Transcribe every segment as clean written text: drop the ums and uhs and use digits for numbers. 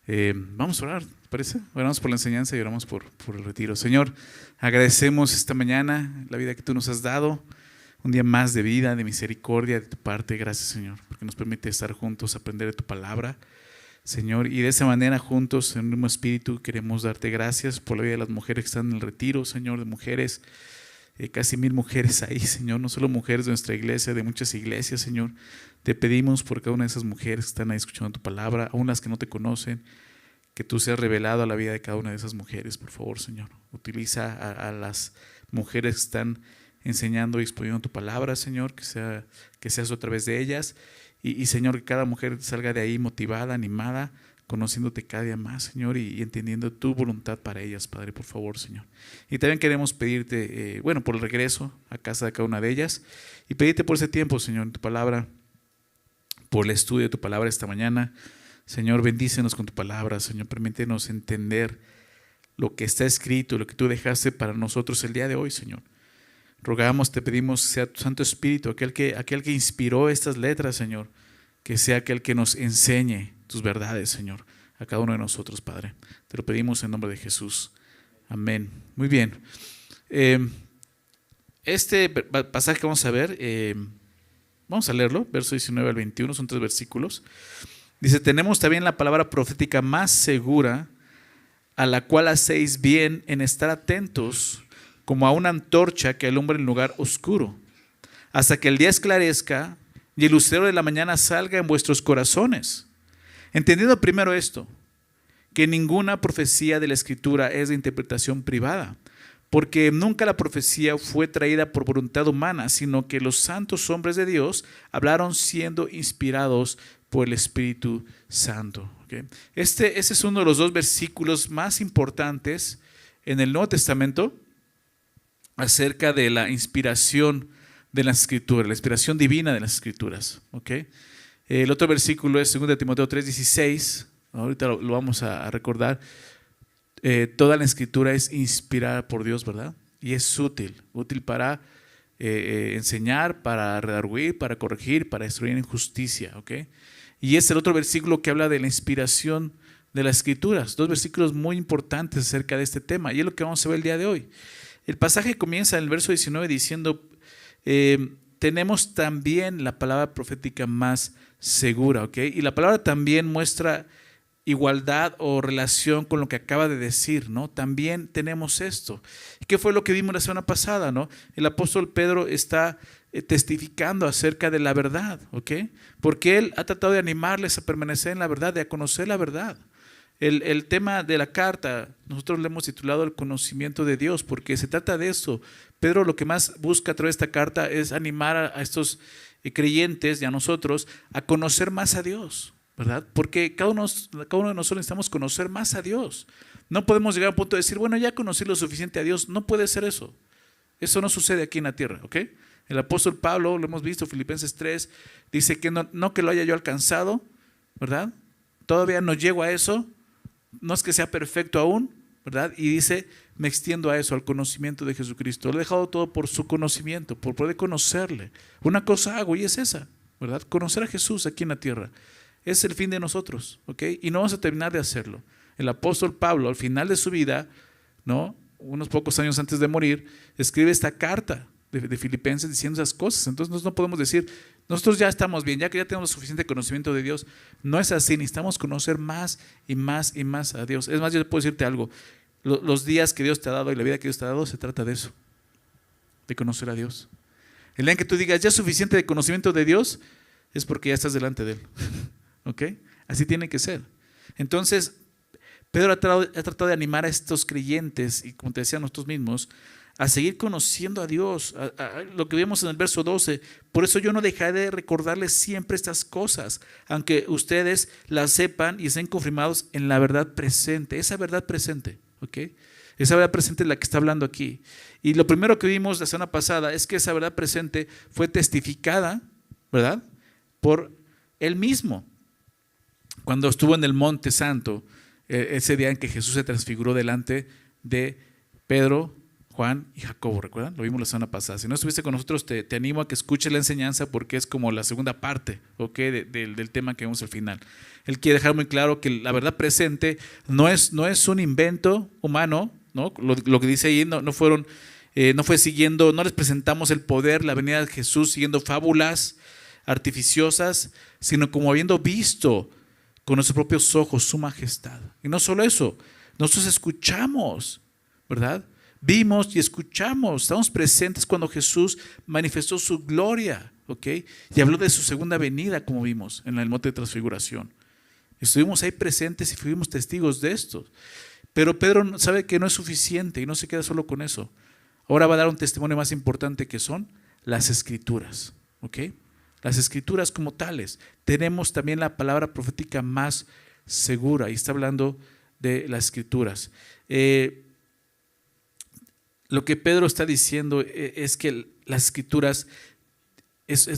Vamos a orar, ¿te parece? Oramos por la enseñanza y oramos por el retiro. Señor, agradecemos esta mañana la vida que tú nos has dado, un día más de vida, de misericordia de tu parte. Gracias, Señor, porque nos permite estar juntos, aprender de tu palabra, Señor, y de esa manera juntos en un mismo espíritu queremos darte gracias por la vida de las mujeres que están en el retiro, Señor, de mujeres, casi 1000 mujeres ahí, Señor, no solo mujeres de nuestra iglesia, de muchas iglesias, Señor. Te pedimos por cada una de esas mujeres que están ahí escuchando tu palabra, aún las que no te conocen, que tú seas revelado a la vida de cada una de esas mujeres, por favor, Señor. Utiliza a las mujeres que están enseñando y exponiendo tu palabra, Señor, que seas a través de ellas. Y Señor, que cada mujer salga de ahí motivada, animada, conociéndote cada día más, Señor, y entendiendo tu voluntad para ellas, Padre, por favor, Señor. Y también queremos pedirte, por el regreso a casa de cada una de ellas, y pedirte por ese tiempo, Señor, en tu palabra, por el estudio de tu palabra esta mañana. Señor, bendícenos con tu palabra, Señor, permítenos entender lo que está escrito, lo que tú dejaste para nosotros el día de hoy, Señor. Rogamos, te pedimos, sea tu Santo Espíritu, aquel que inspiró estas letras, Señor, que sea aquel que nos enseñe tus verdades, Señor, a cada uno de nosotros, Padre. Te lo pedimos en nombre de Jesús. Amén. Muy bien. Este pasaje que vamos a ver, vamos a leerlo, verso 19 al 21, son 3 versículos. Dice, tenemos también la palabra profética más segura, a la cual hacéis bien en estar atentos, como a una antorcha que alumbra en lugar oscuro, hasta que el día esclarezca y el lucero de la mañana salga en vuestros corazones. Entendiendo primero esto, que ninguna profecía de la Escritura es de interpretación privada, porque nunca la profecía fue traída por voluntad humana, sino que los santos hombres de Dios hablaron siendo inspirados por el Espíritu Santo. ¿Okay? Este es uno de los 2 versículos más importantes en el Nuevo Testamento acerca de la inspiración de las Escrituras, la inspiración divina de las Escrituras. ¿Okay? El otro versículo es 2 Timoteo 3:16, ahorita lo vamos a recordar. Toda la Escritura es inspirada por Dios, ¿verdad? Y es útil para enseñar, para redarguir, para corregir, para destruir injusticia. ¿Okay? Y es el otro versículo que habla de la inspiración de las Escrituras. 2 versículos muy importantes acerca de este tema, y es lo que vamos a ver el día de hoy. El pasaje comienza en el verso 19 diciendo, tenemos también la palabra profética más segura, ¿ok? Y la palabra también muestra igualdad o relación con lo que acaba de decir, ¿no? También tenemos esto. ¿Qué fue lo que vimos la semana pasada, no? El apóstol Pedro está testificando acerca de la verdad, ¿ok? Porque él ha tratado de animarles a permanecer en la verdad, de a conocer la verdad. El tema de la carta, nosotros le hemos titulado el conocimiento de Dios, porque se trata de eso. Pedro lo que más busca a través de esta carta es animar a estos creyentes y a nosotros a conocer más a Dios, ¿verdad? Porque cada uno de nosotros necesitamos conocer más a Dios. No podemos llegar a un punto de decir, bueno, ya conocí lo suficiente a Dios. No puede ser eso. Eso no sucede aquí en la tierra, ¿ok? El apóstol Pablo, lo hemos visto, Filipenses 3, dice que no que lo haya yo alcanzado, ¿verdad? Todavía no llego a eso. No es que sea perfecto aún, ¿verdad? Y dice, me extiendo a eso, al conocimiento de Jesucristo. Lo he dejado todo por su conocimiento, por poder conocerle. Una cosa hago y es esa, ¿verdad? Conocer a Jesús aquí en la tierra. Es el fin de nosotros, ¿ok? Y no vamos a terminar de hacerlo. El apóstol Pablo, al final de su vida, ¿no? Unos pocos años antes de morir, escribe esta carta de Filipenses diciendo esas cosas. Entonces nosotros no podemos decir, nosotros ya estamos bien, ya que ya tenemos suficiente conocimiento de Dios. No es así, necesitamos conocer más y más y más a Dios. Es más, yo puedo decirte algo, los días que Dios te ha dado y la vida que Dios te ha dado se trata de eso, de conocer a Dios. El día en que tú digas, ya es suficiente de conocimiento de Dios, es porque ya estás delante de Él. ¿Ok? Así tiene que ser. Entonces, Pedro ha tratado de animar a estos creyentes, y como te decía, a nosotros mismos, a seguir conociendo a Dios, lo que vemos en el verso 12. Por eso yo no dejaré de recordarles siempre estas cosas, aunque ustedes las sepan y estén confirmados en la verdad presente. Esa verdad presente, ¿ok? Esa verdad presente es la que está hablando aquí. Y lo primero que vimos la semana pasada es que esa verdad presente fue testificada, ¿verdad? Por Él mismo. Cuando estuvo en el Monte Santo, ese día en que Jesús se transfiguró delante de Pedro, Juan y Jacobo, ¿recuerdan? Lo vimos la semana pasada. Si no estuviste con nosotros, te animo a que escuches la enseñanza porque es como la segunda parte, ¿ok? Del tema que vemos al final. Él quiere dejar muy claro que la verdad presente no es un invento humano, ¿no? Lo que dice ahí no fue siguiendo, no les presentamos el poder, la venida de Jesús siguiendo fábulas artificiosas, sino como habiendo visto con nuestros propios ojos su majestad. Y no solo eso, nosotros escuchamos, ¿verdad? Vimos y escuchamos, estamos presentes cuando Jesús manifestó su gloria, ¿ok? Y habló de su segunda venida, como vimos en el monte de transfiguración. Estuvimos ahí presentes y fuimos testigos de esto. Pero Pedro sabe que no es suficiente y no se queda solo con eso. Ahora va a dar un testimonio más importante, que son las Escrituras, ¿ok? Las Escrituras como tales. Tenemos también la palabra profética más segura, y está hablando de las Escrituras. Lo que Pedro está diciendo es que las Escrituras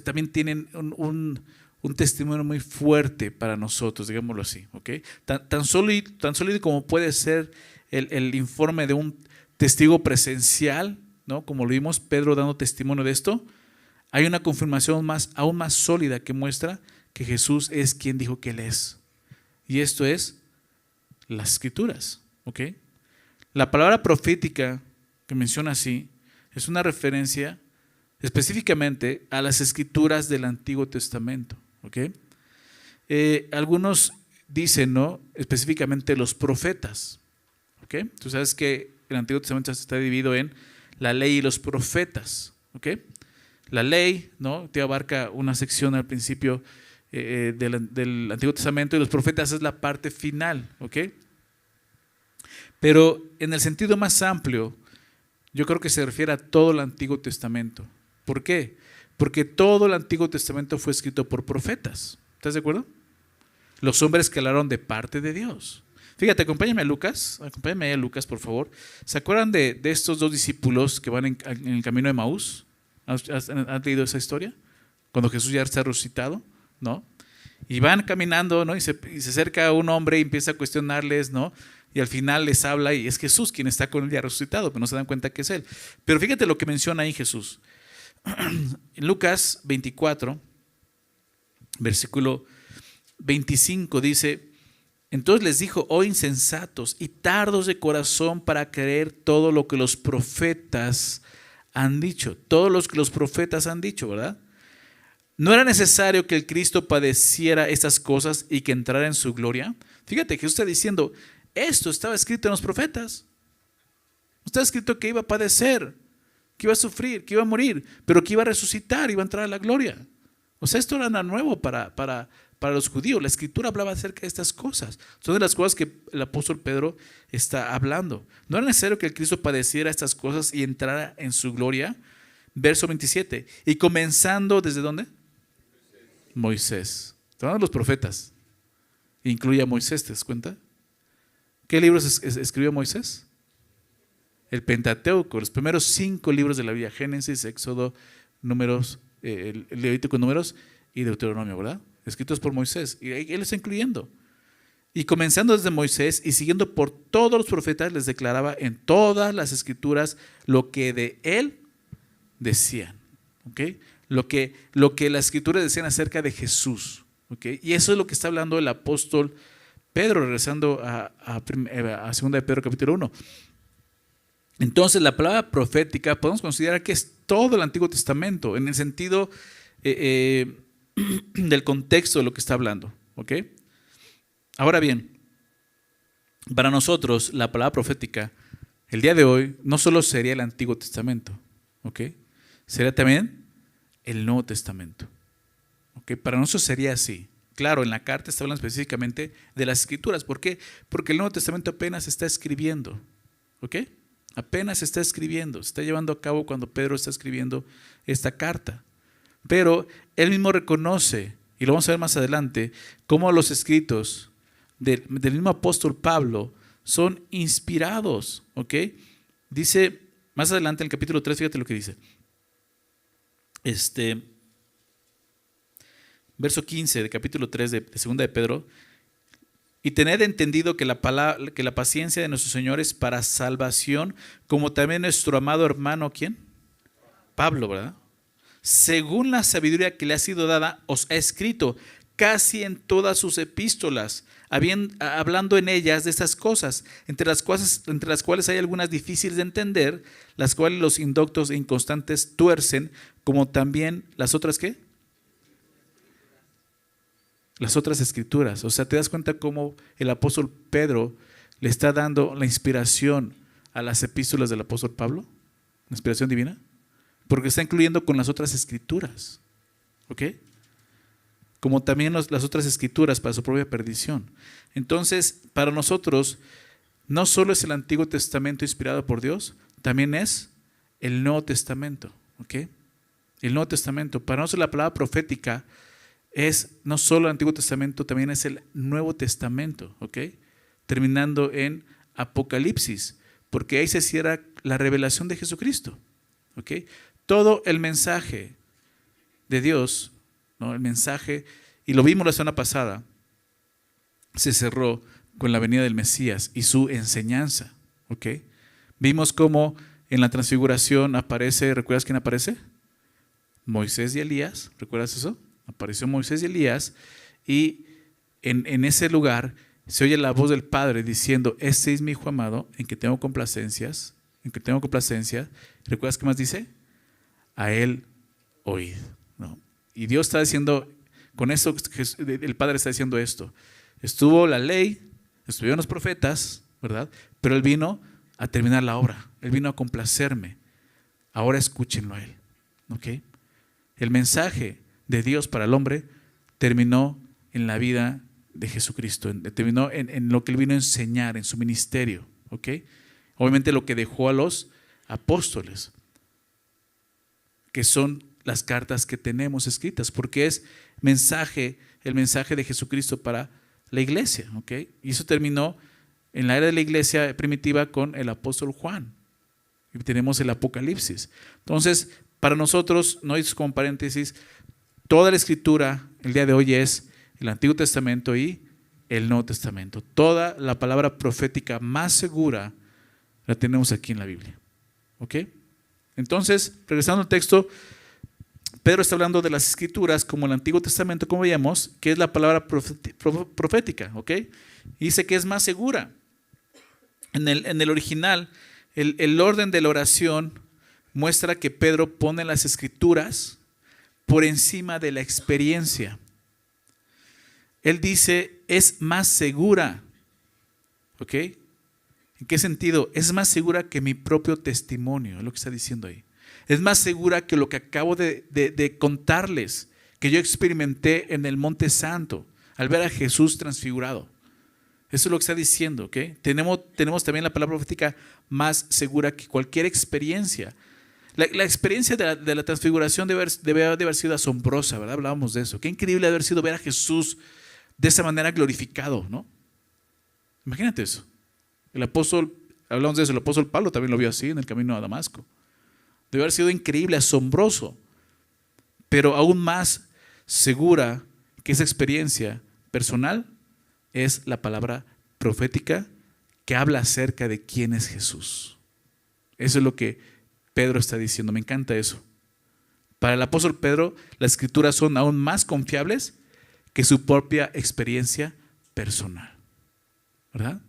también tienen un testimonio muy fuerte para nosotros, digámoslo así, ¿ok? Tan sólido como puede ser el informe de un testigo presencial, ¿no? Como lo vimos, Pedro dando testimonio de esto. Hay una confirmación aún más sólida que muestra que Jesús es quien dijo que Él es. Y esto es las Escrituras, ¿ok? La palabra profética que menciona así es una referencia específicamente a las Escrituras del Antiguo Testamento, ¿ok? Algunos dicen, ¿no? Específicamente los profetas, ¿ok? Tú sabes que el Antiguo Testamento está dividido en la ley y los profetas, ¿ok? La ley, ¿no? Te abarca una sección al principio del Antiguo Testamento, y los profetas es la parte final, ¿ok? Pero en el sentido más amplio, yo creo que se refiere a todo el Antiguo Testamento. ¿Por qué? Porque todo el Antiguo Testamento fue escrito por profetas. ¿Estás de acuerdo? Los hombres que hablaron de parte de Dios. Fíjate, acompáñame a Lucas, por favor. ¿Se acuerdan de estos dos discípulos que van en el camino de Maús? ¿Han leído esa historia? Cuando Jesús ya está resucitado, ¿no? Y van caminando, ¿no? Y se acerca un hombre y empieza a cuestionarles, ¿no? Y al final les habla y es Jesús quien está con él ya resucitado, pero no se dan cuenta que es Él. Pero fíjate lo que menciona ahí Jesús. En Lucas 24, versículo 25 dice: entonces les dijo: oh insensatos y tardos de corazón para creer todo lo que los profetas han dicho. Todo lo que los profetas han dicho, ¿verdad? ¿No era necesario que el Cristo padeciera estas cosas y que entrara en su gloria? Fíjate, Jesús está diciendo, esto estaba escrito en los profetas. Está escrito que iba a padecer, que iba a sufrir, que iba a morir, pero que iba a resucitar, iba a entrar a la gloria. O sea, esto era nada nuevo para los judíos. La Escritura hablaba acerca de estas cosas. Son de las cosas que el apóstol Pedro está hablando. ¿No era necesario que el Cristo padeciera estas cosas y entrara en su gloria? Verso 27. Y comenzando, ¿desde dónde? Moisés. Están hablando de los profetas. Incluye a Moisés, ¿te das cuenta? ¿Qué libros escribió Moisés? El Pentateuco, los primeros 5 libros de la Biblia: Génesis, Éxodo, Números, el Levítico, Números y Deuteronomio, ¿verdad? Escritos por Moisés, y él está incluyendo. Y comenzando desde Moisés y siguiendo por todos los profetas, les declaraba en todas las Escrituras lo que de él decían, ¿ok? Lo que las Escrituras decían acerca de Jesús, ¿ok? Y eso es lo que está hablando el apóstol Pedro, regresando a 2 de Pedro capítulo 1. Entonces la palabra profética podemos considerar que es todo el Antiguo Testamento, en el sentido del contexto de lo que está hablando, ¿ok? Ahora bien, para nosotros la palabra profética el día de hoy no solo sería el Antiguo Testamento, ¿ok? Sería también el Nuevo Testamento, ¿ok? Para nosotros sería así. Claro, en la carta está hablando específicamente de las Escrituras. ¿Por qué? Porque el Nuevo Testamento apenas se está escribiendo, ¿ok? Apenas se está escribiendo, se está llevando a cabo cuando Pedro está escribiendo esta carta. Pero él mismo reconoce, y lo vamos a ver más adelante, cómo los escritos del mismo apóstol Pablo son inspirados, ¿ok? Dice más adelante en el capítulo 3, fíjate lo que dice. Verso 15 del capítulo 3 de 2 de Pedro, Y tened entendido que la paciencia de nuestro Señor es para salvación, como también nuestro amado hermano, ¿quién? Pablo, ¿verdad? Según la sabiduría que le ha sido dada, os ha escrito casi en todas sus epístolas, hablando en ellas de estas cosas, entre las cuales hay algunas difíciles de entender, las cuales los indoctos e inconstantes tuercen, como también las otras, ¿qué? Las otras escrituras. O sea, ¿te das cuenta cómo el apóstol Pedro le está dando la inspiración a las epístolas del apóstol Pablo? ¿La inspiración divina? Porque está incluyendo con las otras escrituras. ¿Ok? Como también las otras escrituras para su propia perdición. Entonces, para nosotros, no solo es el Antiguo Testamento inspirado por Dios, también es el Nuevo Testamento. ¿Ok? El Nuevo Testamento. Para nosotros la palabra profética es no solo el Antiguo Testamento, también es el Nuevo Testamento. ¿Ok? Terminando en Apocalipsis, porque ahí se cierra la revelación de Jesucristo. ¿Ok? Todo el mensaje de Dios, ¿no? El mensaje, y lo vimos la semana pasada, se cerró con la venida del Mesías y su enseñanza. ¿Ok? Vimos cómo en la transfiguración aparece, ¿recuerdas quién aparece? Moisés y Elías, ¿recuerdas eso? Apareció Moisés y Elías, y en ese lugar se oye la voz del Padre diciendo: este es mi Hijo amado, en que tengo complacencia. ¿Recuerdas qué más dice? A él oíd, ¿no? Y Dios está diciendo, con esto, el Padre está diciendo esto: estuvo la ley, estuvieron los profetas, ¿verdad? Pero Él vino a terminar la obra, Él vino a complacerme. Ahora escúchenlo a Él. ¿Ok? El mensaje de Dios para el hombre terminó en la vida de Jesucristo, terminó en lo que Él vino a enseñar, en su ministerio. ¿Ok? Obviamente lo que dejó a los apóstoles, que son las cartas que tenemos escritas, porque es el mensaje de Jesucristo para la iglesia. ¿Ok? Y eso terminó en la era de la iglesia primitiva con el apóstol Juan. Y tenemos el Apocalipsis. Entonces, para nosotros, no es como paréntesis, toda la escritura el día de hoy es el Antiguo Testamento y el Nuevo Testamento. Toda la palabra profética más segura la tenemos aquí en la Biblia. ¿Ok? Entonces, regresando al texto, Pedro está hablando de las escrituras como el Antiguo Testamento, como veíamos, que es la palabra profética. ¿Ok? Y dice que es más segura. En el original, el orden de la oración muestra que Pedro pone las escrituras por encima de la experiencia. Él dice, es más segura. ¿Ok? ¿En qué sentido? Es más segura que mi propio testimonio, es lo que está diciendo ahí. Es más segura que lo que acabo de contarles, que yo experimenté en el Monte Santo, al ver a Jesús transfigurado. Eso es lo que está diciendo. ¿Ok? Tenemos también la palabra profética más segura que cualquier experiencia. La experiencia de la transfiguración debe haber sido asombrosa, ¿verdad? Hablábamos de eso. Qué increíble haber sido ver a Jesús de esa manera glorificado, ¿no? Imagínate eso. Hablamos de eso, el apóstol Pablo también lo vio así en el camino a Damasco. Debe haber sido increíble, asombroso, pero aún más segura que esa experiencia personal es la palabra profética que habla acerca de quién es Jesús. Eso es lo que Pedro está diciendo. Me encanta eso. Para el apóstol Pedro, las escrituras son aún más confiables que su propia experiencia personal, ¿verdad?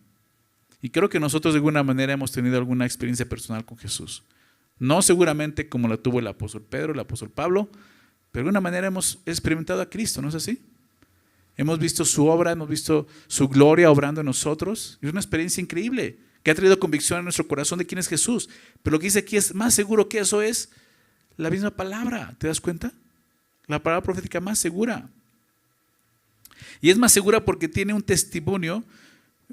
Y creo que nosotros de alguna manera hemos tenido alguna experiencia personal con Jesús. No seguramente como la tuvo el apóstol Pedro, el apóstol Pablo, pero de alguna manera hemos experimentado a Cristo, ¿no es así? Hemos visto su obra, hemos visto su gloria obrando en nosotros. Es una experiencia increíble que ha traído convicción en nuestro corazón de quién es Jesús. Pero lo que dice aquí es más seguro que eso, es la misma palabra. ¿Te das cuenta? La palabra profética más segura. Y es más segura porque tiene un testimonio.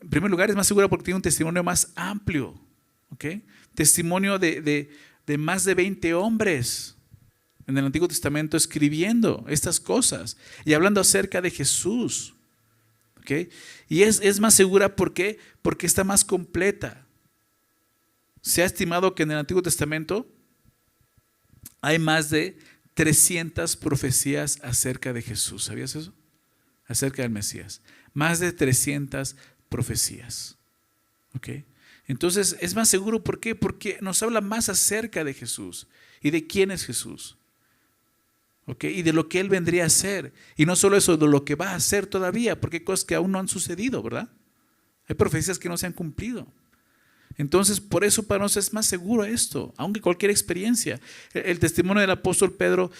En primer lugar, es más segura porque tiene un testimonio más amplio. ¿Ok? Testimonio de más de 20 hombres en el Antiguo Testamento escribiendo estas cosas y hablando acerca de Jesús. ¿Okay? Y es más segura porque está más completa. Se ha estimado que en el Antiguo Testamento hay más de 300 profecías acerca de Jesús. ¿Sabías eso? Acerca del Mesías. Más de 300 profecías. ¿Ok? Entonces es más seguro. ¿Por qué? Porque nos habla más acerca de Jesús y de quién es Jesús. ¿Ok? Y de lo que Él vendría a hacer. Y no solo eso, de lo que va a hacer todavía, porque hay cosas que aún no han sucedido, ¿verdad? Hay profecías que no se han cumplido. Entonces, por eso para nosotros es más seguro esto, aunque cualquier experiencia. El testimonio del apóstol Pedro,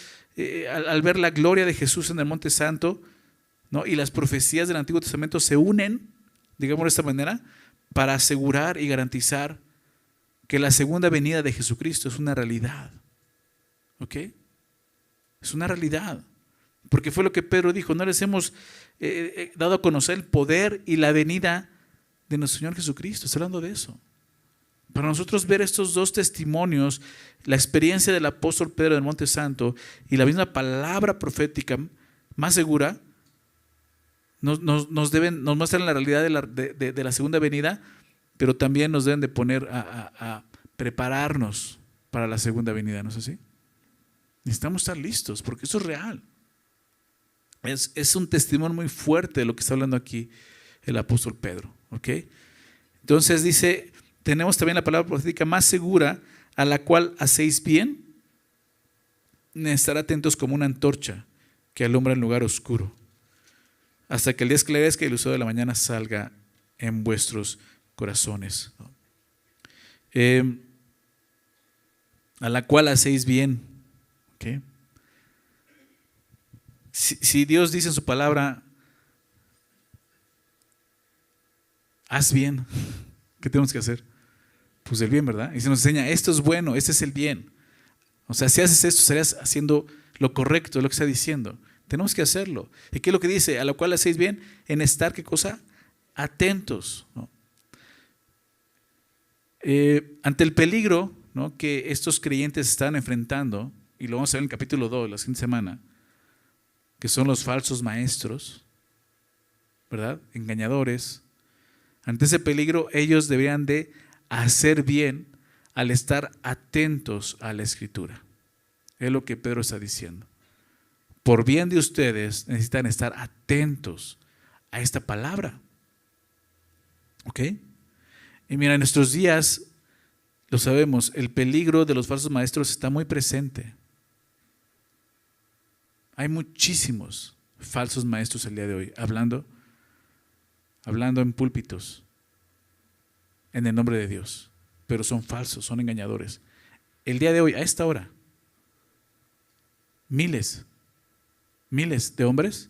al ver la gloria de Jesús en el Monte Santo, ¿no? Y las profecías del Antiguo Testamento se unen, digamos de esta manera, para asegurar y garantizar que la segunda venida de Jesucristo es una realidad. ¿Ok? Es una realidad. Porque fue lo que Pedro dijo, no les hemos dado a conocer el poder y la venida de nuestro Señor Jesucristo. Está hablando de eso. Para nosotros ver estos dos testimonios, la experiencia del apóstol Pedro del Monte Santo y la misma palabra profética más segura, nos muestran la realidad de la segunda venida, pero también nos deben de poner a prepararnos para la segunda venida, ¿no es así? Necesitamos estar listos porque eso es real. Es un testimonio muy fuerte de lo que está hablando aquí el apóstol Pedro. ¿Ok? Entonces dice, tenemos también la palabra profética más segura, a la cual hacéis bien en estar atentos como una antorcha que alumbra en lugar oscuro, hasta que el día esclarezca y el lucero de la mañana salga en vuestros corazones. A la cual hacéis bien. ¿Okay? Si Dios dice en su palabra, haz bien, ¿qué tenemos que hacer? Pues el bien, ¿verdad? Y se nos enseña, esto es bueno, este es el bien. O sea, si haces esto, estarías haciendo lo correcto, es lo que está diciendo. Tenemos que hacerlo. ¿Y qué es lo que dice? A lo cual hacéis bien en estar, ¿qué cosa? Atentos, ¿no? Ante el peligro, ¿no?, que estos creyentes están enfrentando, y lo vamos a ver en el capítulo 2, la siguiente semana, que son los falsos maestros, ¿verdad? Engañadores. Ante ese peligro, ellos deberían de hacer bien al estar atentos a la Escritura. Es lo que Pedro está diciendo. Por bien de ustedes necesitan estar atentos a esta palabra. ¿Ok? Y mira, en nuestros días, lo sabemos, el peligro de los falsos maestros está muy presente. Hay muchísimos falsos maestros el día de hoy, hablando en púlpitos, en el nombre de Dios, pero son falsos, son engañadores. El día de hoy, a esta hora, miles de hombres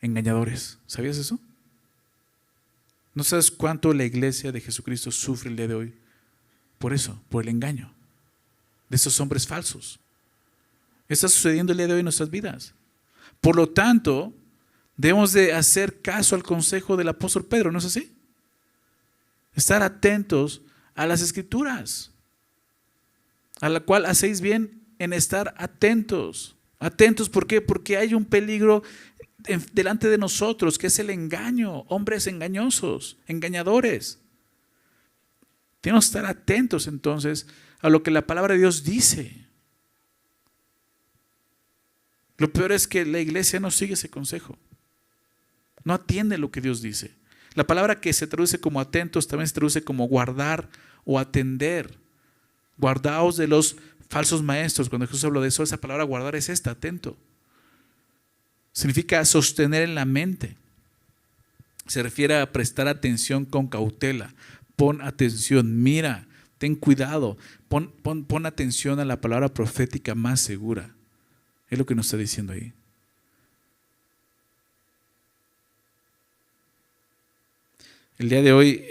engañadores. ¿Sabías eso? ¿No sabes cuánto la iglesia de Jesucristo sufre el día de hoy? Por eso, por el engaño de esos hombres falsos. Está sucediendo el día de hoy en nuestras vidas. Por lo tanto, debemos de hacer caso al consejo del apóstol Pedro, ¿no es así? Estar atentos a las Escrituras, a la cual hacéis bien en estar atentos. Atentos, ¿por qué? Porque hay un peligro delante de nosotros, que es el engaño, hombres engañosos, engañadores. Tenemos que estar atentos entonces a lo que la palabra de Dios dice. Lo peor es que la iglesia no sigue ese consejo, no atiende lo que Dios dice. La palabra que se traduce como atentos también se traduce como guardar o atender. Guardaos de los falsos maestros. Cuando Jesús habló de eso, esa palabra guardar es esta, atento. Significa sostener en la mente. Se refiere a prestar atención con cautela. Pon atención, mira, ten cuidado. Pon atención a la palabra profética más segura. Es lo que nos está diciendo ahí. El día de hoy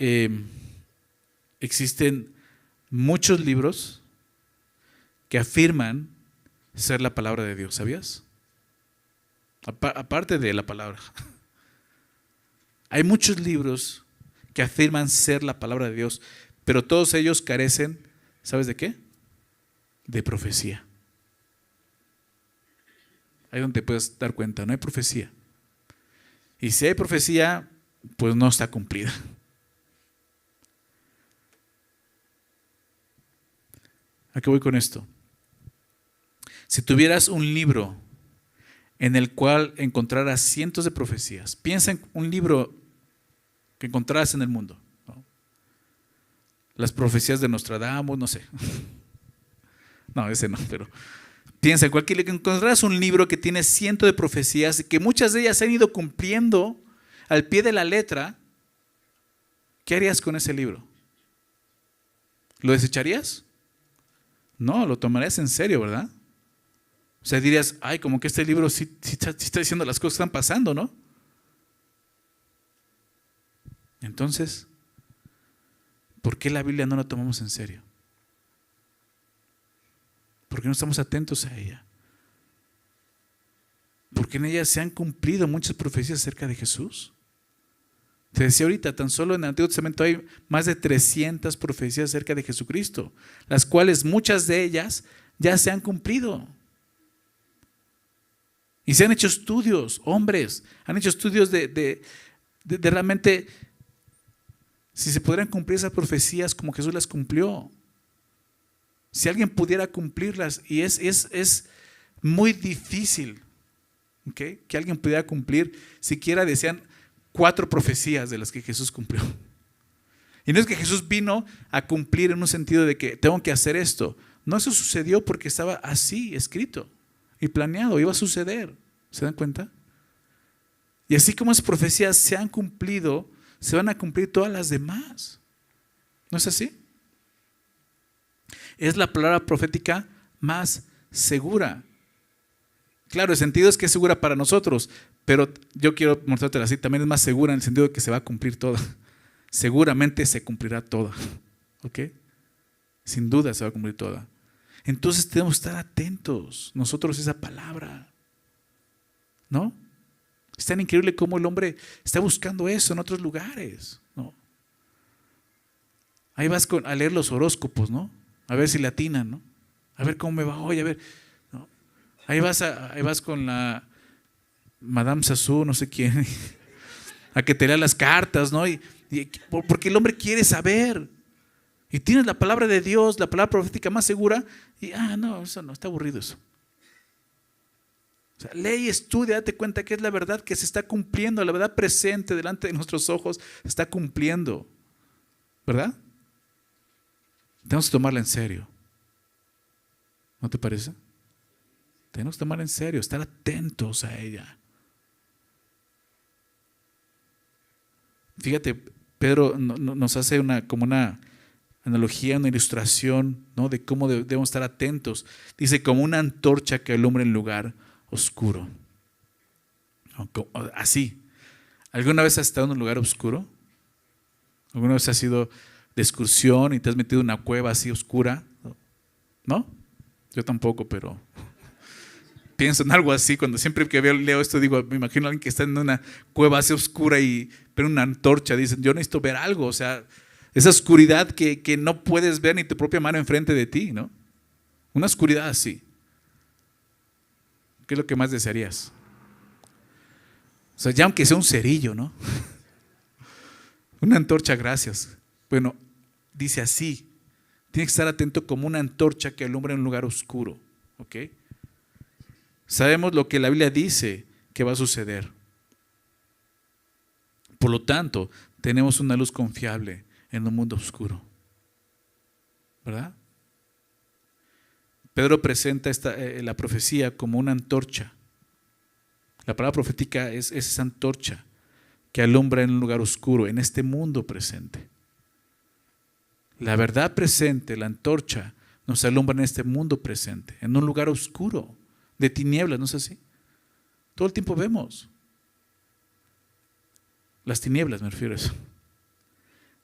existen muchos libros que afirman ser la palabra de Dios, ¿sabías? Aparte de la palabra. Hay muchos libros que afirman ser la palabra de Dios, pero todos ellos carecen, ¿sabes de qué? De profecía. Ahí donde te puedes dar cuenta, no hay profecía. Y si hay profecía, pues no está cumplida. ¿A qué voy con esto? Si tuvieras un libro en el cual encontrarás cientos de profecías. Piensa en un libro que encontrarás en el mundo, ¿no? Las profecías de Nostradamus, no sé. No, ese no, pero piensa en cualquier libro, que encontrarás un libro que tiene cientos de profecías y que muchas de ellas se han ido cumpliendo al pie de la letra. ¿Qué harías con ese libro? ¿Lo desecharías? No, lo tomarías en serio, ¿verdad? O sea, dirías, ay, como que este libro sí está diciendo las cosas que están pasando, ¿no? Entonces, ¿por qué la Biblia no la tomamos en serio? ¿Por qué no estamos atentos a ella? Porque en ella se han cumplido muchas profecías acerca de Jesús. Te decía ahorita, tan solo en el Antiguo Testamento hay más de 300 profecías acerca de Jesucristo, las cuales muchas de ellas ya se han cumplido. Y se han hecho estudios, hombres, han hecho estudios de realmente si se podrían cumplir esas profecías como Jesús las cumplió. Si alguien pudiera cumplirlas, y es muy difícil, ¿okay?, que alguien pudiera cumplir, siquiera decían 4 profecías de las que Jesús cumplió. Y no es que Jesús vino a cumplir en un sentido de que tengo que hacer esto. No, eso sucedió porque estaba así escrito y planeado, iba a suceder. ¿Se dan cuenta? Y así como esas profecías se han cumplido, se van a cumplir todas las demás. ¿No es así? Es la palabra profética más segura. Claro, el sentido es que es segura para nosotros, pero yo quiero mostrártela así, también es más segura en el sentido de que se va a cumplir toda. Seguramente se cumplirá toda. ¿Ok? Sin duda se va a cumplir toda. Entonces tenemos que estar atentos nosotros a esa palabra, ¿no? Es tan increíble cómo el hombre está buscando eso en otros lugares, ¿no? Ahí vas a leer los horóscopos, ¿no? A ver si le atinan, ¿no? A ver cómo me va hoy, a ver, ¿no? Ahí vas con la Madame Sassou, no sé quién, a que te lea las cartas, ¿no? Porque el hombre quiere saber. Y tienes la palabra de Dios, la palabra profética más segura, y no, eso no, está aburrido eso. O sea, lee y estudia, date cuenta que es la verdad que se está cumpliendo, la verdad presente delante de nuestros ojos se está cumpliendo, ¿verdad? Tenemos que tomarla en serio. ¿No te parece? Tenemos que tomarla en serio, estar atentos a ella. Fíjate, Pedro nos hace como una analogía, una ilustración, ¿no?, de cómo debemos estar atentos. Dice, como una antorcha que alumbra en lugar oscuro. Así. ¿Alguna vez has estado en un lugar oscuro? ¿Alguna vez has ido de excursión y te has metido en una cueva así oscura? ¿No? Yo tampoco, pero pienso en algo así. Cuando siempre que leo esto, digo, me imagino a alguien que está en una cueva así oscura pero una antorcha. Dicen, yo necesito ver algo. O sea, esa oscuridad que no puedes ver ni tu propia mano enfrente de ti, ¿no? Una oscuridad así. ¿Qué es lo que más desearías? O sea, ya aunque sea un cerillo, ¿no? Una antorcha, gracias. Bueno, dice así. Tienes que estar atento como una antorcha que alumbra en un lugar oscuro. ¿Ok? Sabemos lo que la Biblia dice que va a suceder. Por lo tanto, tenemos una luz confiable en un mundo oscuro. ¿Verdad? Pedro presenta la profecía como una antorcha. La palabra profética es esa antorcha que alumbra en un lugar oscuro, en este mundo presente. La verdad presente, la antorcha, nos alumbra en este mundo presente, en un lugar oscuro, de tinieblas, ¿no es así? Todo el tiempo vemos las tinieblas, me refiero a eso.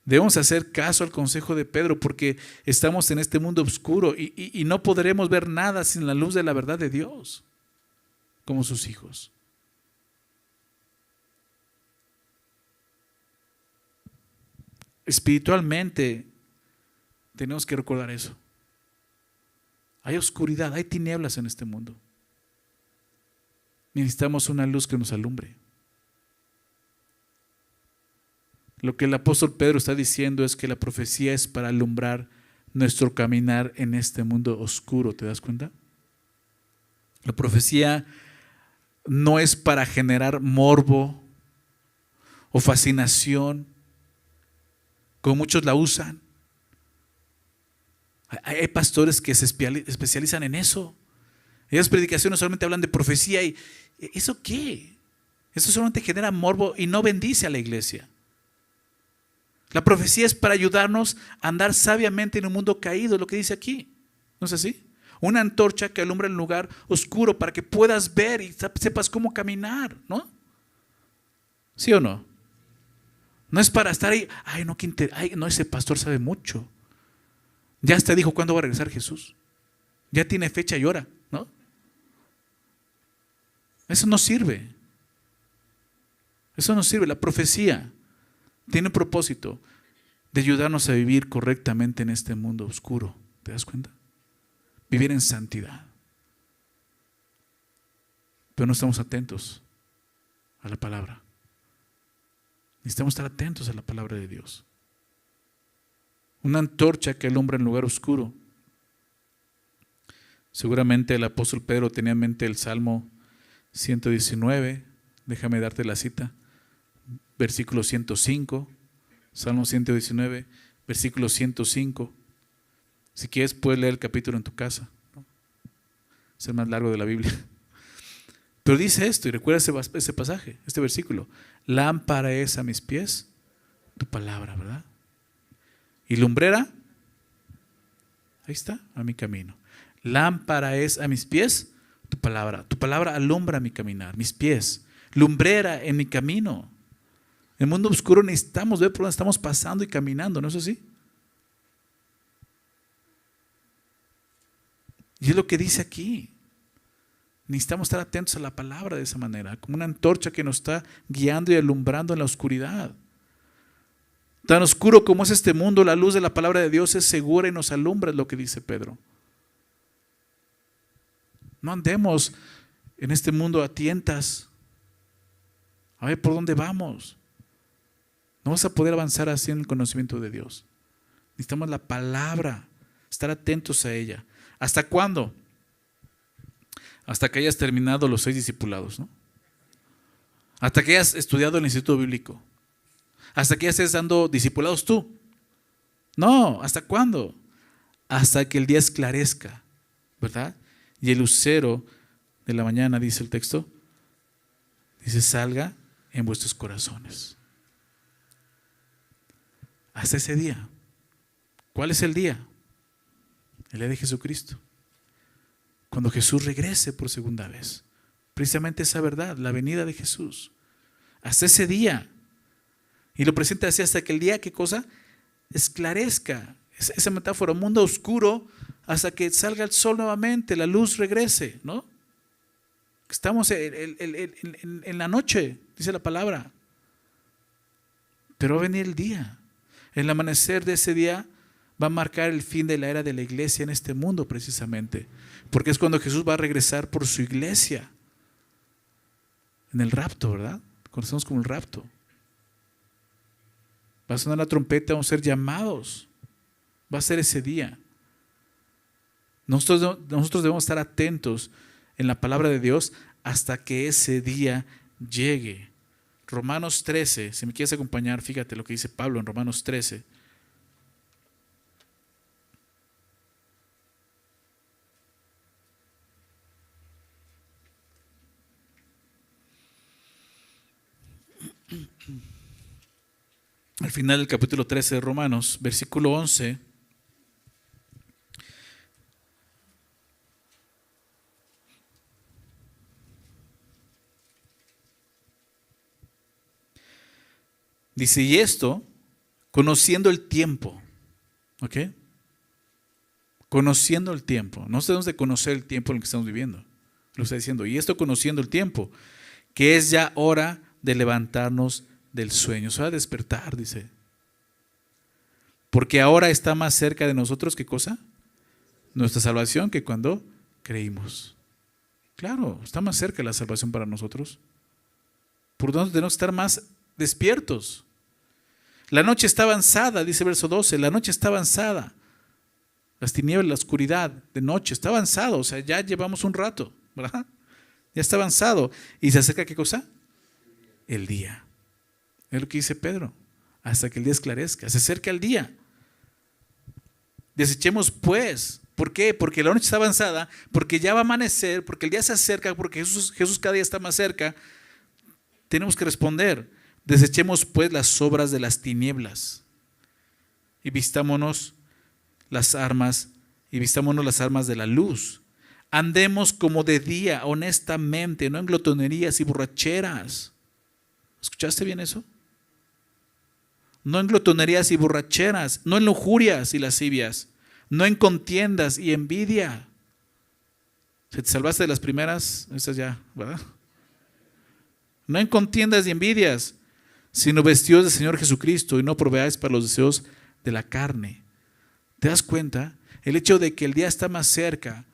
Debemos hacer caso al consejo de Pedro porque estamos en este mundo oscuro y no podremos ver nada sin la luz de la verdad de Dios como sus hijos. Espiritualmente tenemos que recordar eso. Hay oscuridad, hay tinieblas en este mundo. Necesitamos una luz que nos alumbre. Lo que el apóstol Pedro está diciendo es que la profecía es para alumbrar nuestro caminar en este mundo oscuro. ¿Te das cuenta? La profecía no es para generar morbo o fascinación, como muchos la usan. Hay pastores que se especializan en eso. Esas predicaciones solamente hablan de profecía. ¿Y eso qué? Eso solamente genera morbo y no bendice a la iglesia. La profecía es para ayudarnos a andar sabiamente en un mundo caído, lo que dice aquí. ¿No es así? Una antorcha que alumbra el lugar oscuro para que puedas ver y sepas cómo caminar, ¿no? ¿Sí o no? No es para estar ahí, ay, no, ese pastor sabe mucho. Ya hasta dijo cuándo va a regresar Jesús. Ya tiene fecha y hora, ¿no? Eso no sirve. Eso no sirve. La profecía tiene un propósito de ayudarnos a vivir correctamente en este mundo oscuro. ¿Te das cuenta? Vivir en santidad. Pero no estamos atentos a la palabra. Necesitamos estar atentos a la palabra de Dios. Una antorcha que alumbra en lugar oscuro. Seguramente el apóstol Pedro tenía en mente el Salmo 119. Déjame darte la cita. Versículo 105. Salmo 119, versículo 105. Si quieres puedes leer el capítulo en tu casa, ¿no? Es el más largo de la Biblia. Pero dice esto, y recuerda ese pasaje, este versículo. Lámpara es a mis pies tu palabra, ¿verdad? Y lumbrera, ahí está, a mi camino. Lámpara es a mis pies tu palabra. Tu palabra alumbra mi caminar, mis pies. Lumbrera en mi camino. En el mundo oscuro necesitamos ver por dónde estamos pasando y caminando, ¿no es así? Y es lo que dice aquí. Necesitamos estar atentos a la palabra de esa manera, como una antorcha que nos está guiando y alumbrando en la oscuridad. Tan oscuro como es este mundo, la luz de la palabra de Dios es segura y nos alumbra, es lo que dice Pedro. No andemos en este mundo a tientas. A ver por dónde vamos. No vas a poder avanzar así en el conocimiento de Dios. Necesitamos la palabra, estar atentos a ella. ¿Hasta cuándo? Hasta que hayas terminado los 6 discipulados, ¿no? Hasta que hayas estudiado el Instituto Bíblico. Hasta que ya estés dando discipulados tú. No, ¿hasta cuándo? Hasta que el día esclarezca, ¿verdad? Y el lucero de la mañana, dice el texto, dice, salga en vuestros corazones. Hasta ese día. ¿Cuál es el día? El día de Jesucristo. Cuando Jesús regrese por segunda vez. Precisamente esa verdad, la venida de Jesús. Hasta ese día. Y lo presenta así, hasta que el día, ¿qué cosa? Esclarezca. Esa metáfora, mundo oscuro, hasta que salga el sol nuevamente, la luz regrese, ¿no? Estamos en la noche, dice la palabra. Pero va a venir el día. El amanecer de ese día va a marcar el fin de la era de la iglesia en este mundo precisamente. Porque es cuando Jesús va a regresar por su iglesia. En el rapto, ¿verdad? Conocemos como el rapto. Va a sonar la trompeta, vamos a ser llamados. Va a ser ese día. Nosotros debemos estar atentos en la palabra de Dios hasta que ese día llegue. Romanos 13, si me quieres acompañar, fíjate lo que dice Pablo en Romanos 13. Al final del capítulo 13 de Romanos, versículo 11. Dice, y esto, conociendo el tiempo, ¿ok? Conociendo el tiempo. No debemos de conocer el tiempo en el que estamos viviendo. Lo está diciendo. Y esto conociendo el tiempo, que es ya hora de levantarnos del sueño. O sea, despertar, dice. Porque ahora está más cerca de nosotros, ¿qué cosa? Nuestra salvación que cuando creímos. Claro, está más cerca la salvación para nosotros. Por lo tanto, tenemos que estar más despiertos. La noche está avanzada, dice verso 12, la noche está avanzada. Las tinieblas, la oscuridad de noche está avanzado, o sea, ya llevamos un rato, ¿verdad? Ya está avanzado. ¿Y se acerca qué cosa? El día. Es lo que dice Pedro. Hasta que el día esclarezca. Se acerca el día. Desechemos pues. ¿Por qué? Porque la noche está avanzada, porque ya va a amanecer, porque el día se acerca, porque Jesús cada día está más cerca. Tenemos que responder. Desechemos pues las obras de las tinieblas y vistámonos las armas de la luz. Andemos como de día, honestamente, no en glotonerías y borracheras. ¿Escuchaste bien eso? No en glotonerías y borracheras, no en lujurias y lascivias, no en contiendas y envidia. Si te salvaste de las primeras, esas ya, ¿verdad? No en contiendas y envidias, sino vestidos del Señor Jesucristo y no proveáis para los deseos de la carne. ¿Te das cuenta? El hecho de que el día está más cerca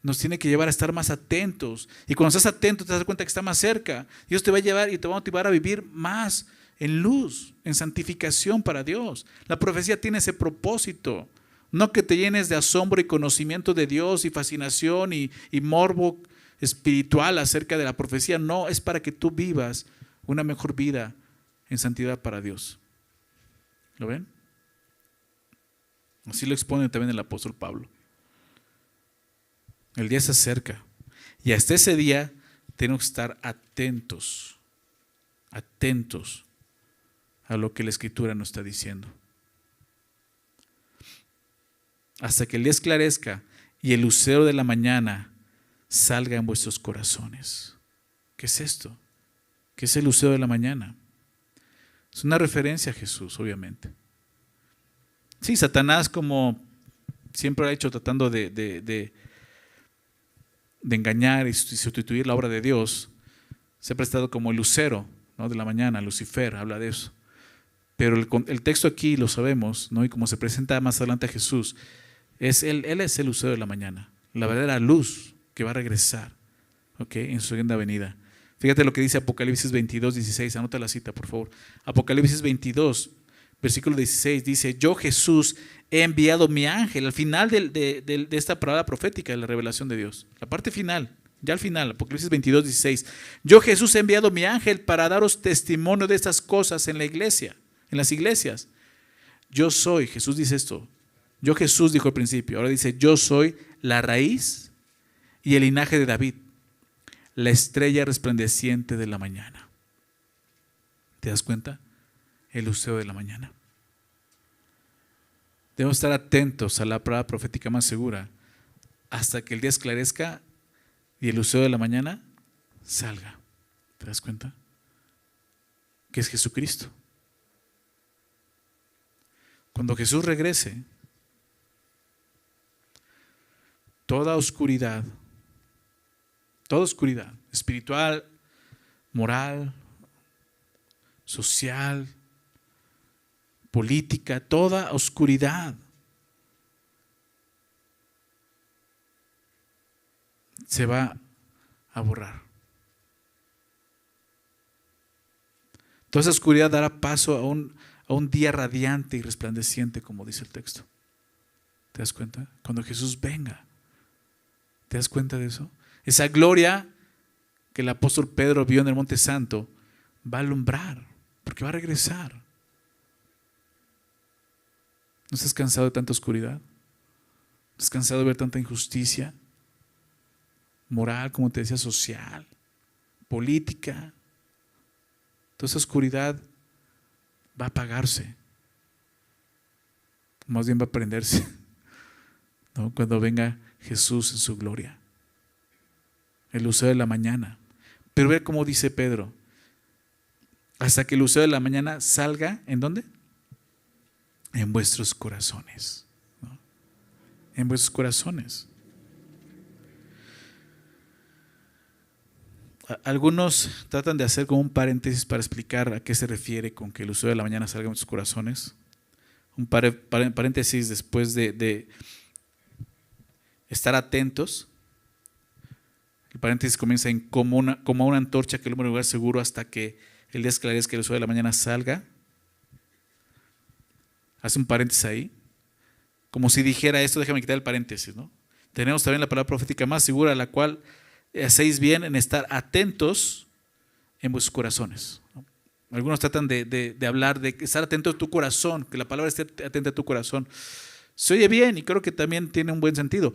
nos tiene que llevar a estar más atentos. Y cuando estás atento te das cuenta que está más cerca. Dios te va a llevar y te va a motivar a vivir más en luz, en santificación para Dios. La profecía tiene ese propósito. No que te llenes de asombro y conocimiento de Dios y fascinación y morbo espiritual acerca de la profecía. No, es para que tú vivas una mejor vida en santidad para Dios. ¿Lo ven? Así lo expone también el apóstol Pablo. El día se acerca y hasta ese día tenemos que estar atentos a lo que la Escritura nos está diciendo. Hasta que el día esclarezca y el lucero de la mañana salga en vuestros corazones. ¿Qué es esto? ¿Qué es el lucero de la mañana? Es una referencia a Jesús, obviamente. Sí, Satanás, como siempre ha hecho, tratando de engañar y sustituir la obra de Dios, se ha prestado como el lucero, ¿no?, de la mañana. Lucifer habla de eso. Pero el texto aquí lo sabemos, ¿no? Y como se presenta más adelante a Jesús, Él es el lucero de la mañana, la verdadera luz que va a regresar, ¿okay?, en su segunda venida. Fíjate lo que dice Apocalipsis 22, 16, anota la cita por favor. Apocalipsis 22, versículo 16 dice: yo Jesús he enviado mi ángel. Al final de esta palabra profética de la revelación de Dios, la parte final, ya al final, Apocalipsis 22, 16. Yo Jesús he enviado mi ángel para daros testimonio de estas cosas en la iglesia, en las iglesias. Yo soy, Jesús dice esto. Yo Jesús dijo al principio, ahora dice: yo soy la raíz y el linaje de David, la estrella resplandeciente de la mañana. ¿Te das cuenta? El lucero de la mañana. Debemos estar atentos a la palabra profética más segura hasta que el día esclarezca y el lucero de la mañana salga. ¿Te das cuenta? Que es Jesucristo. Cuando Jesús regrese, toda oscuridad espiritual, moral, social, política, toda oscuridad se va a borrar. Toda esa oscuridad dará paso a un día radiante y resplandeciente, como dice el texto. ¿Te das cuenta? Cuando Jesús venga, ¿te das cuenta de eso? Esa gloria que el apóstol Pedro vio en el Monte Santo va a alumbrar, porque va a regresar. ¿No estás cansado de tanta oscuridad? ¿No estás cansado de ver tanta injusticia moral, como te decía, social, política? Toda esa oscuridad va a apagarse. Más bien va a prenderse, ¿no?, cuando venga Jesús en su gloria. El lucero de la mañana. Pero ve cómo dice Pedro: hasta que el lucero de la mañana salga, ¿en dónde? En vuestros corazones, ¿no? En vuestros corazones. Algunos tratan de hacer como un paréntesis para explicar a qué se refiere con que el lucero de la mañana salga en vuestros corazones. Un paréntesis después de estar atentos. El paréntesis comienza en como una antorcha que alumbra un lugar seguro hasta que el día esclarezca y el lucero de la mañana salga. Hace un paréntesis ahí. Como si dijera esto, déjame quitar el paréntesis, ¿no? Tenemos también la palabra profética más segura, la cual hacéis bien en estar atentos en vuestros corazones. Algunos tratan de hablar de estar atento a tu corazón, que la palabra esté atenta a tu corazón. Se oye bien y creo que también tiene un buen sentido,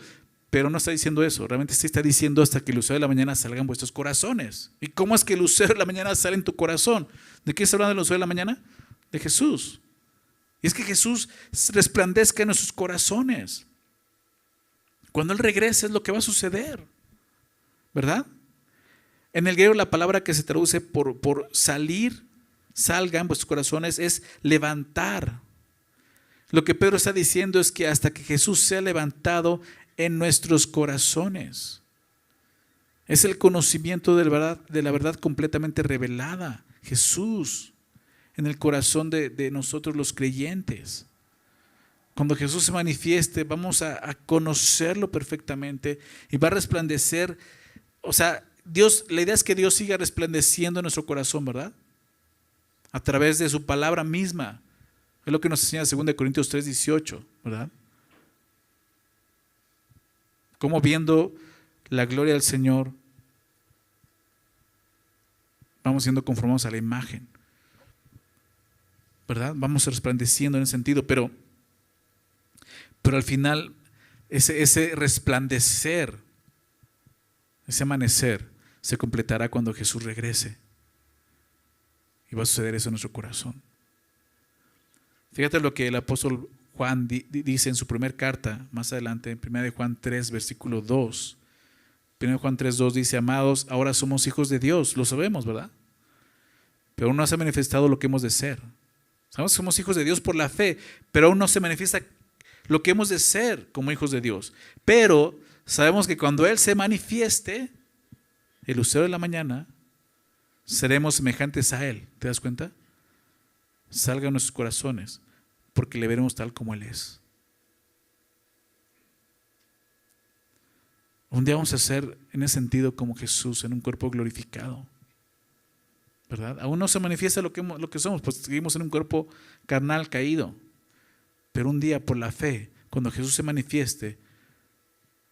pero no está diciendo eso. Realmente sí está diciendo hasta que el lucero de la mañana salga en vuestros corazones. ¿Y cómo es que el lucero de la mañana sale en tu corazón? ¿De qué está hablando el lucero de la mañana? De Jesús. Y es que Jesús resplandezca en nuestros corazones. Cuando Él regrese es lo que va a suceder, ¿verdad? En el griego la palabra que se traduce por salir, salga en vuestros corazones, es levantar. Lo que Pedro está diciendo es que hasta que Jesús sea levantado en nuestros corazones. Es el conocimiento de la verdad completamente revelada. Jesús en el corazón de nosotros los creyentes. Cuando Jesús se manifieste, vamos a conocerlo perfectamente y va a resplandecer. O sea, la idea es que Dios siga resplandeciendo en nuestro corazón, ¿verdad? A través de su palabra misma. Es lo que nos enseña 2 Corintios 3:18, ¿verdad? Como viendo la gloria del Señor, vamos siendo conformados a la imagen, ¿verdad? Vamos resplandeciendo en ese sentido, pero al final ese resplandecer, ese amanecer, se completará cuando Jesús regrese. Y va a suceder eso en nuestro corazón. Fíjate lo que el apóstol Juan dice en su primera carta, más adelante, en 1 Juan 3, versículo 2. 1 Juan 3, 2 dice: amados, ahora somos hijos de Dios, lo sabemos, ¿verdad? Pero aún no se ha manifestado lo que hemos de ser. Sabemos que somos hijos de Dios por la fe, pero aún no se manifiesta lo que hemos de ser como hijos de Dios. Pero sabemos que cuando Él se manifieste, el lucero de la mañana, seremos semejantes a Él. ¿Te das cuenta? Salga en nuestros corazones, porque le veremos tal como Él es. Un día vamos a ser en ese sentido como Jesús, en un cuerpo glorificado, ¿verdad? Aún no se manifiesta lo que somos, pues seguimos en un cuerpo carnal caído. Pero un día, por la fe, cuando Jesús se manifieste,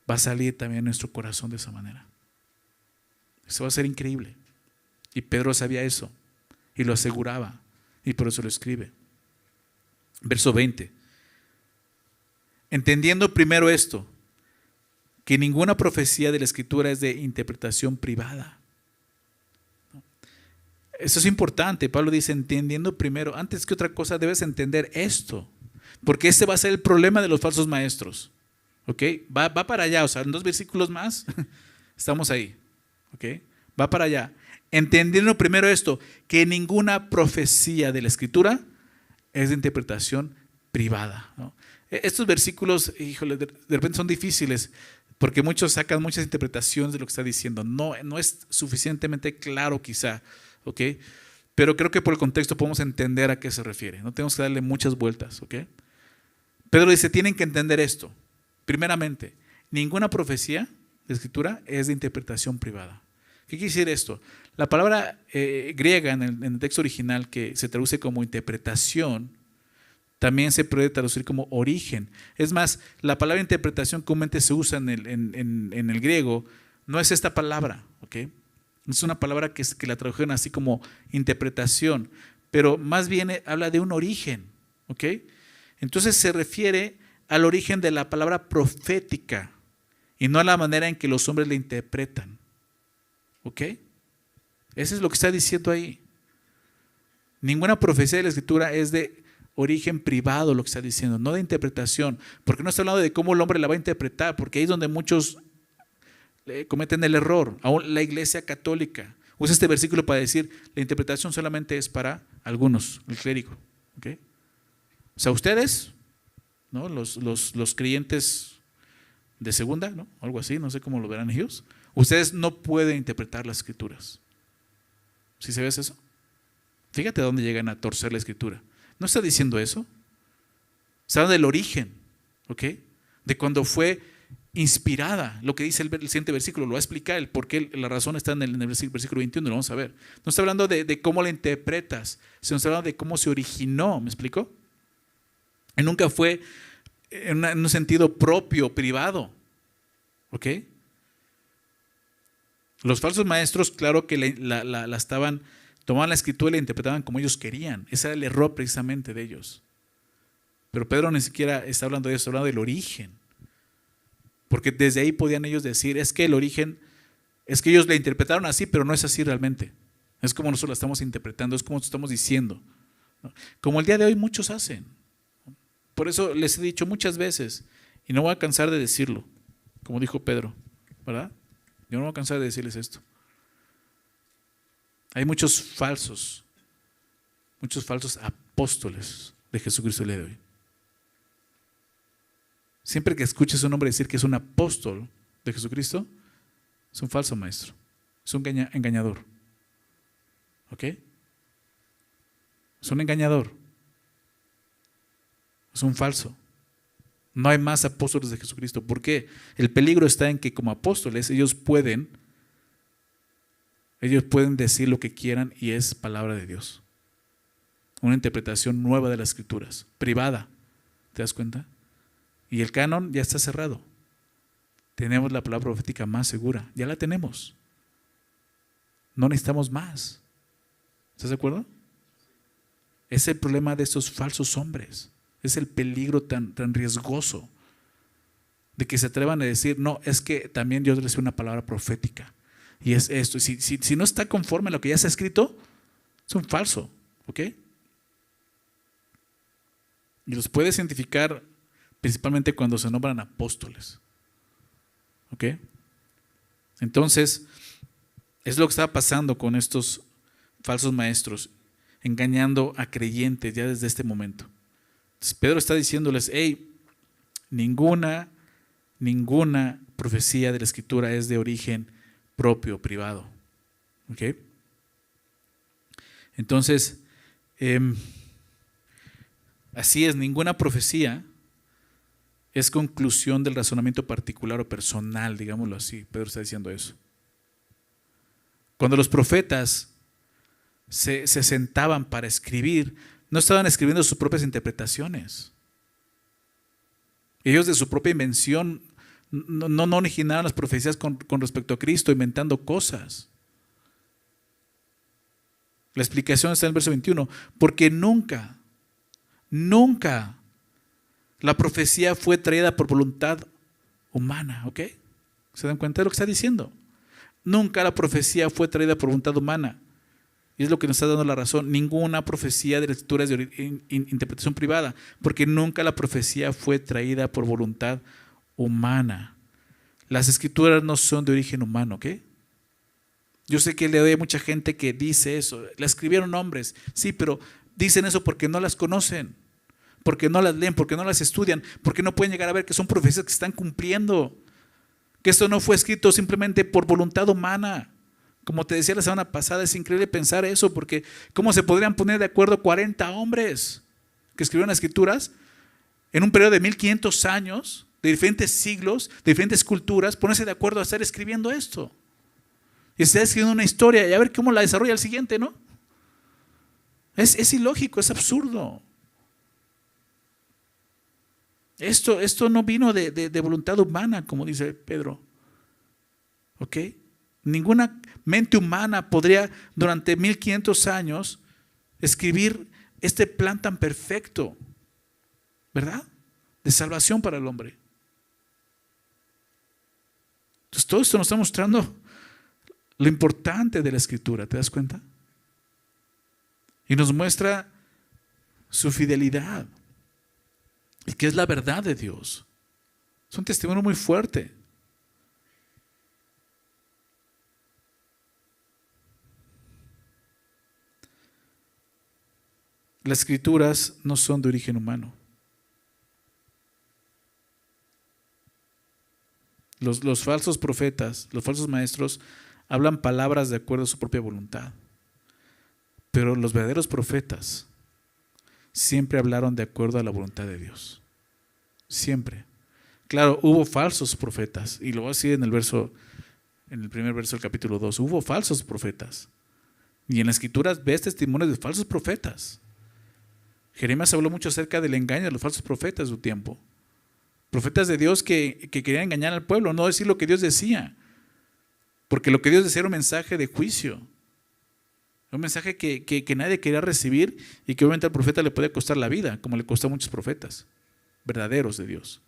va a salir también nuestro corazón de esa manera. Eso va a ser increíble. Y Pedro sabía eso y lo aseguraba, y por eso lo escribe. Verso 20. Entendiendo primero esto, que ninguna profecía de la Escritura es de interpretación privada. Eso es importante. Pablo dice: entendiendo primero, antes que otra cosa debes entender esto, porque este va a ser el problema de los falsos maestros. ¿Ok? Va para allá, o sea, en 2 versículos más estamos ahí. ¿Ok? Va para allá. Entendiendo primero esto, que ninguna profecía de la Escritura es de interpretación privada, ¿no? Estos versículos, híjole, de repente son difíciles, porque muchos sacan muchas interpretaciones de lo que está diciendo. No es suficientemente claro quizá, ¿ok? Pero creo que por el contexto podemos entender a qué se refiere. No tenemos que darle muchas vueltas, ¿ok? Pedro dice: tienen que entender esto. Primeramente, ninguna profecía de Escritura es de interpretación privada. ¿Qué quiere decir esto? La palabra griega en el texto original, que se traduce como interpretación, también se puede traducir como origen. Es más, la palabra interpretación comúnmente se usa en el griego, no es esta palabra, ¿ok? Es una palabra que la tradujeron así como interpretación, pero más bien habla de un origen, ¿ok? Entonces se refiere al origen de la palabra profética y no a la manera en que los hombres la interpretan, ¿ok? Eso es lo que está diciendo ahí. Ninguna profecía de la Escritura es de origen privado, lo que está diciendo, no de interpretación, porque no está hablando de cómo el hombre la va a interpretar, porque ahí es donde muchos cometen el error. Aún la Iglesia Católica usa este versículo para decir: la interpretación solamente es para algunos, el clérigo, ¿okay? O sea, ustedes, ¿no? Los creyentes de segunda, ¿no? Algo así, no sé cómo lo verán ellos, ustedes no pueden interpretar las Escrituras. ¿Sí se ve eso? Fíjate a dónde llegan a torcer la Escritura. No está diciendo eso. Está hablando del origen, ¿ok? De cuando fue inspirada. Lo que dice el siguiente versículo lo va a explicar, el por qué, la razón está en el versículo 21, lo vamos a ver. No está hablando de cómo la interpretas, sino está hablando de cómo se originó. ¿Me explico? Y nunca fue en un sentido propio, privado, ¿ok? Los falsos maestros, claro que la estaban, tomaban la escritura y la interpretaban como ellos querían. Ese era el error precisamente de ellos. Pero Pedro ni siquiera está hablando de eso, está hablando del origen. Porque desde ahí podían ellos decir, es que el origen, es que ellos la interpretaron así, pero no es así realmente. Es como nosotros la estamos interpretando, es como estamos diciendo. Como el día de hoy muchos hacen. Por eso les he dicho muchas veces, y no voy a cansar de decirlo, como dijo Pedro, ¿verdad? Yo no voy a cansar de decirles esto. Hay muchos falsos apóstoles de Jesucristo el día de hoy. Siempre que escuches un hombre decir que es un apóstol de Jesucristo, es un falso maestro, es un engañador. ¿Ok? Es un engañador, es un falso. No hay más apóstoles de Jesucristo. ¿Por qué? El peligro está en que como apóstoles ellos pueden decir lo que quieran y es palabra de Dios. Una interpretación nueva de las Escrituras, privada. ¿Te das cuenta? Y el canon ya está cerrado. Tenemos la palabra profética más segura. Ya la tenemos. No necesitamos más. ¿Estás de acuerdo? Es el problema de estos falsos hombres. Es el peligro tan riesgoso de que se atrevan a decir, no, es que también Dios recibe una palabra profética. Y es esto. Si no está conforme a lo que ya se ha escrito, es un falso. ¿Ok? Y los puedes identificar principalmente cuando se nombran apóstoles. ¿Ok? Entonces, es lo que estaba pasando con estos falsos maestros, engañando a creyentes ya desde este momento. Entonces, Pedro está diciéndoles, hey, ninguna profecía de la Escritura es de origen propio, privado. ¿Ok? Entonces, así es, ninguna profecía es conclusión del razonamiento particular o personal, digámoslo así. Pedro está diciendo eso. Cuando los profetas se sentaban para escribir, no estaban escribiendo sus propias interpretaciones. Ellos de su propia invención no originaron las profecías con respecto a Cristo, inventando cosas. La explicación está en el verso 21. Porque nunca la profecía fue traída por voluntad humana. ¿Ok? ¿Se dan cuenta de lo que está diciendo? Nunca la profecía fue traída por voluntad humana. Y es lo que nos está dando la razón. Ninguna profecía de la Escritura es de interpretación privada, porque nunca la profecía fue traída por voluntad humana. Las Escrituras no son de origen humano, ¿ok? Yo sé que le doy a mucha gente que dice eso. La escribieron hombres, sí, pero dicen eso porque no las conocen, porque no las leen, porque no las estudian, porque no pueden llegar a ver que son profecías que se están cumpliendo, que esto no fue escrito simplemente por voluntad humana. Como te decía la semana pasada, es increíble pensar eso, porque ¿cómo se podrían poner de acuerdo 40 hombres que escribieron las Escrituras en un periodo de 1500 años, de diferentes siglos, de diferentes culturas, ponerse de acuerdo a estar escribiendo esto? Y estar escribiendo una historia y a ver cómo la desarrolla el siguiente, ¿no? Es ilógico, es absurdo. Esto no vino de voluntad humana, como dice Pedro. ¿Ok? Ninguna mente humana podría durante 1500 años escribir este plan tan perfecto, ¿verdad? De salvación para el hombre. Entonces todo esto nos está mostrando lo importante de la Escritura, ¿te das cuenta? Y nos muestra su fidelidad y que es la verdad de Dios. Es un testimonio muy fuerte. Las Escrituras no son de origen humano. Los falsos profetas, los falsos maestros, hablan palabras de acuerdo a su propia voluntad. Pero los verdaderos profetas siempre hablaron de acuerdo a la voluntad de Dios. Siempre. Claro, hubo falsos profetas, y lo voy a decir en el primer verso del capítulo 2, hubo falsos profetas. Y en las Escrituras ves testimonios de falsos profetas. Jeremías habló mucho acerca del engaño de los falsos profetas de su tiempo. Profetas de Dios que querían engañar al pueblo, no decir lo que Dios decía. Porque lo que Dios decía era un mensaje de juicio. Un mensaje que nadie quería recibir y que obviamente al profeta le puede costar la vida, como le costó a muchos profetas verdaderos de Dios.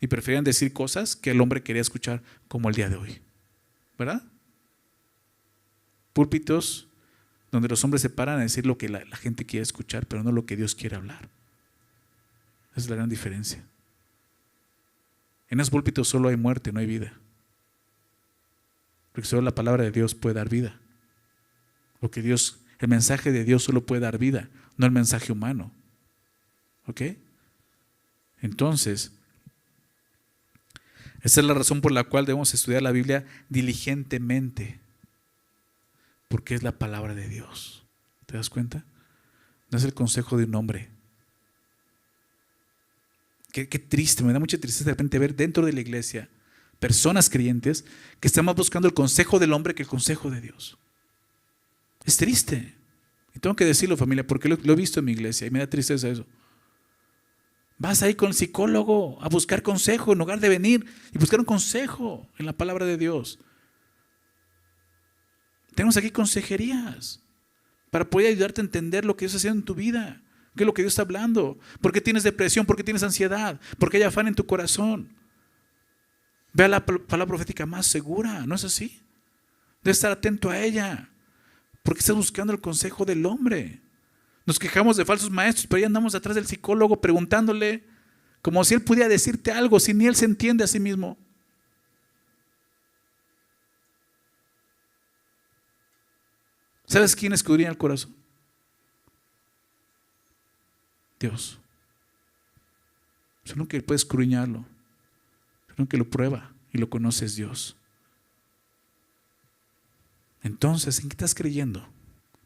Y preferían decir cosas que el hombre quería escuchar, como el día de hoy. ¿Verdad? Púlpitos donde los hombres se paran a decir lo que la gente quiere escuchar, pero no lo que Dios quiere hablar. Esa es la gran diferencia. En esos púlpitos solo hay muerte, no hay vida. Porque solo la palabra de Dios puede dar vida. El mensaje de Dios solo puede dar vida, no el mensaje humano. ¿Ok? Entonces, esa es la razón por la cual debemos estudiar la Biblia diligentemente. Porque es la palabra de Dios. ¿Te das cuenta? No es el consejo de un hombre. Qué triste, me da mucha tristeza de repente ver dentro de la iglesia personas creyentes que están más buscando el consejo del hombre que el consejo de Dios. Es triste. Y tengo que decirlo, familia, porque lo he visto en mi iglesia y me da tristeza eso. Vas ahí con el psicólogo a buscar consejo en lugar de venir y buscar un consejo en la palabra de Dios. Tenemos aquí consejerías para poder ayudarte a entender lo que Dios está haciendo en tu vida, qué es lo que Dios está hablando, por qué tienes depresión, por qué tienes ansiedad, por qué hay afán en tu corazón. Ve a la palabra profética más segura, ¿no es así? Debes estar atento a ella, porque estás buscando el consejo del hombre. Nos quejamos de falsos maestros, pero ya andamos atrás del psicólogo preguntándole, como si él pudiera decirte algo, si ni él se entiende a sí mismo. ¿Sabes quién escudriña el corazón? Dios. Solo que puede escudriñarlo, solo que lo prueba y lo conoce es Dios. Entonces, ¿en qué estás creyendo?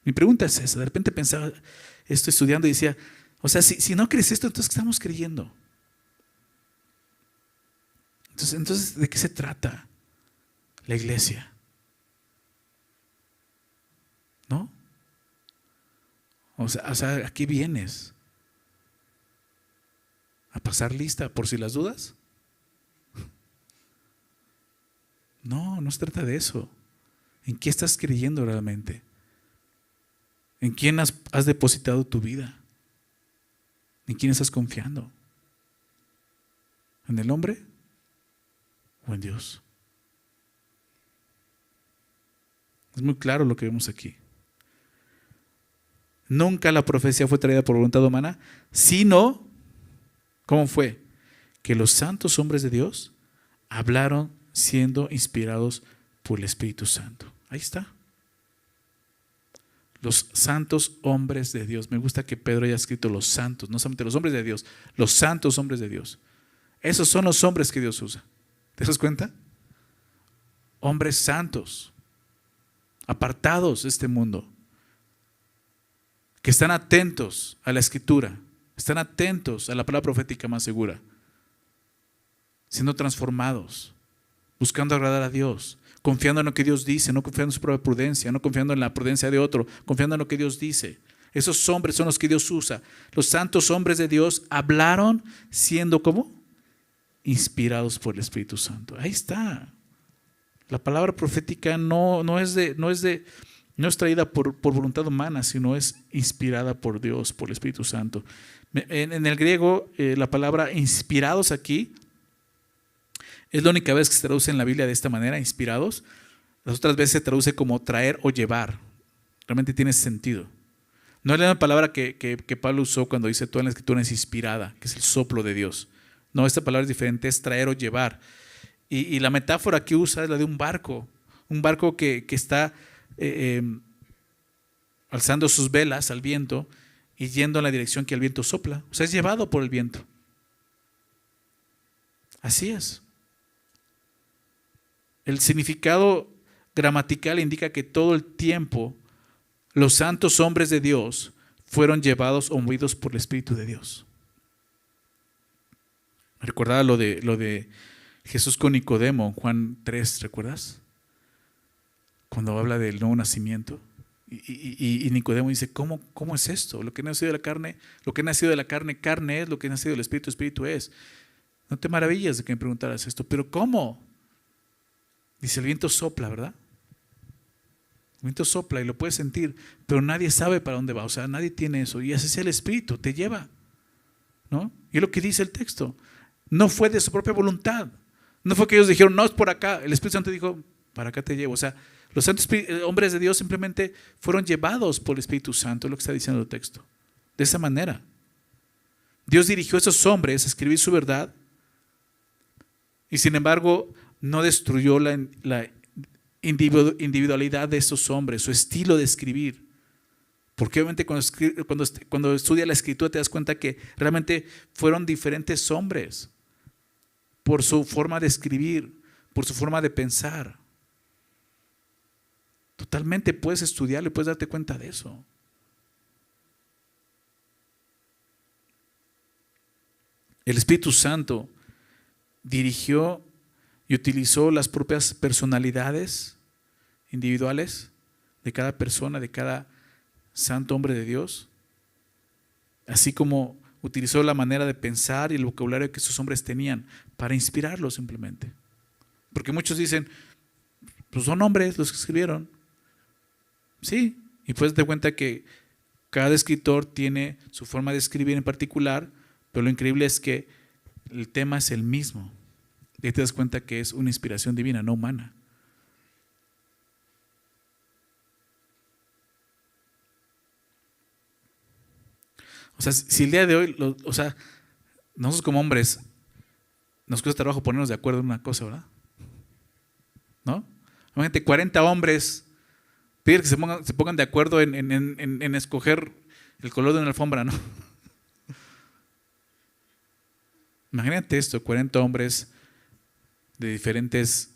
Mi pregunta es esa. De repente pensaba esto estudiando y decía, o sea, si no crees esto, entonces ¿qué estamos creyendo? Entonces, ¿de qué se trata la iglesia? ¿No? O sea, ¿a qué vienes? ¿A pasar lista por si las dudas? No se trata de eso. ¿En qué estás creyendo realmente? ¿En quién has depositado tu vida? ¿En quién estás confiando? ¿En el hombre o en Dios? Es muy claro lo que vemos aquí. Nunca la profecía fue traída por voluntad humana, sino, ¿cómo fue? Que los santos hombres de Dios hablaron siendo inspirados por el Espíritu Santo. Ahí está. Los santos hombres de Dios. Me gusta que Pedro haya escrito los santos, no solamente los hombres de Dios, los santos hombres de Dios. Esos son los hombres que Dios usa. ¿Te das cuenta? Hombres santos, apartados de este mundo, que están atentos a la Escritura, están atentos a la palabra profética más segura, siendo transformados, buscando agradar a Dios, confiando en lo que Dios dice, no confiando en su propia prudencia, no confiando en la prudencia de otro, confiando en lo que Dios dice. Esos hombres son los que Dios usa. Los santos hombres de Dios hablaron siendo ¿cómo? Inspirados por el Espíritu Santo. Ahí está. La palabra profética no es traída por voluntad humana, sino es inspirada por Dios, por el Espíritu Santo. En el griego, la palabra inspirados aquí es la única vez que se traduce en la Biblia de esta manera, inspirados. Las otras veces se traduce como traer o llevar. Realmente tiene sentido. No es la misma palabra que Pablo usó cuando dice toda la Escritura es inspirada, que es el soplo de Dios. No, esta palabra es diferente, es traer o llevar. Y la metáfora que usa es la de un barco que está alzando sus velas al viento y yendo en la dirección que el viento sopla. O sea, es llevado por el viento. Así es. El significado gramatical indica que todo el tiempo los santos hombres de Dios fueron llevados o movidos por el Espíritu de Dios. Recordaba lo de Jesús con Nicodemo, Juan 3, ¿recuerdas? Cuando habla del nuevo nacimiento. Y Nicodemo dice, ¿cómo es esto? Lo que ha nacido de la carne, carne es, lo que ha nacido del Espíritu, Espíritu es. No te maravillas de que me preguntaras esto, pero ¿cómo? Dice, el viento sopla, ¿verdad? El viento sopla y lo puedes sentir, pero nadie sabe para dónde va, o sea, nadie tiene eso. Y así es el Espíritu, te lleva, ¿no? Y es lo que dice el texto. No fue de su propia voluntad. No fue que ellos dijeron, no, es por acá. El Espíritu Santo dijo, para acá te llevo. O sea, los santos hombres de Dios simplemente fueron llevados por el Espíritu Santo, es lo que está diciendo el texto. De esa manera. Dios dirigió a esos hombres a escribir su verdad y sin embargo no destruyó la individualidad de esos hombres, su estilo de escribir. Porque obviamente cuando estudias la escritura te das cuenta que realmente fueron diferentes hombres por su forma de escribir, por su forma de pensar. Totalmente puedes estudiarlo y puedes darte cuenta de eso. El Espíritu Santo dirigió y utilizó las propias personalidades individuales de cada persona, de cada santo hombre de Dios, así como utilizó la manera de pensar y el vocabulario que esos hombres tenían para inspirarlos simplemente. Porque muchos dicen, pues son hombres los que escribieron. Sí, y puedes darte cuenta que cada escritor tiene su forma de escribir en particular, pero lo increíble es que el tema es el mismo. Y te das cuenta que es una inspiración divina, no humana. O sea, si el día de hoy, nosotros como hombres, nos cuesta trabajo ponernos de acuerdo en una cosa, ¿verdad? ¿No? Imagínate 40 hombres, pedir que se pongan de acuerdo en escoger el color de una alfombra, ¿no? Imagínate esto, 40 hombres de diferentes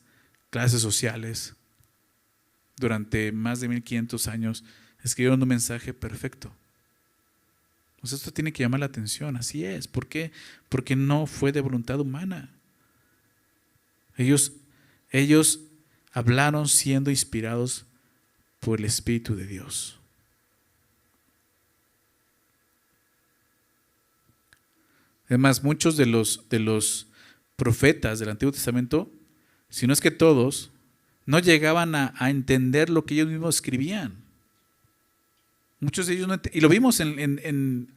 clases sociales durante más de 1500 años escribieron un mensaje perfecto. Pues esto tiene que llamar la atención, así es. ¿Por qué? Porque no fue de voluntad humana. Ellos hablaron siendo inspirados por el Espíritu de Dios. Además, muchos de los profetas del Antiguo Testamento, si no es que todos, no llegaban a entender lo que ellos mismos escribían. Muchos de ellos no y lo vimos en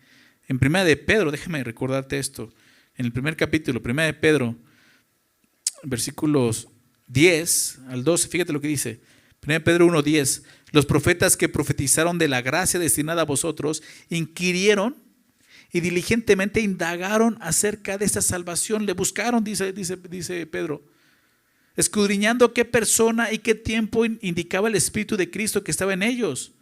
Primera de Pedro, déjame recordarte esto. En el primer capítulo, Primera de Pedro, versículos 10 al 12, fíjate lo que dice. Primera de Pedro 1:10. Los profetas que profetizaron de la gracia destinada a vosotros inquirieron y diligentemente indagaron acerca de esta salvación. Le buscaron, dice Pedro, escudriñando qué persona y qué tiempo indicaba el Espíritu de Cristo que estaba en ellos,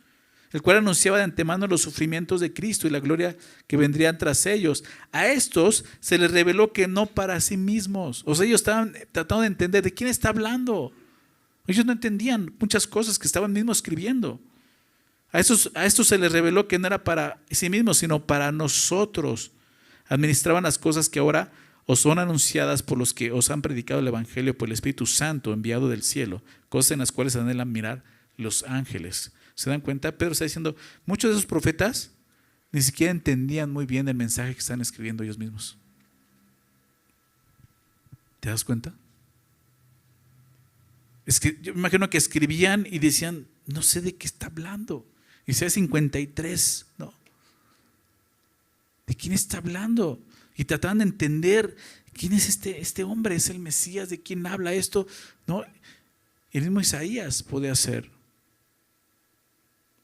el cual anunciaba de antemano los sufrimientos de Cristo y la gloria que vendrían tras ellos. A estos se les reveló que no para sí mismos. O sea, ellos estaban tratando de entender de quién está hablando. Ellos no entendían muchas cosas que estaban mismos escribiendo. A estos se les reveló que no era para sí mismos, sino para nosotros. Administraban las cosas que ahora os son anunciadas por los que os han predicado el Evangelio por el Espíritu Santo enviado del cielo, cosas en las cuales anhelan mirar los ángeles. ¿Se dan cuenta? Pedro está diciendo, muchos de esos profetas ni siquiera entendían muy bien el mensaje que están escribiendo ellos mismos. ¿Te das cuenta? Yo me imagino que escribían y decían, no sé de qué está hablando. Isaías 53, ¿no? ¿De quién está hablando? Y trataban de entender quién es este hombre, es el Mesías, de quién habla esto, ¿no? El mismo Isaías puede hacer.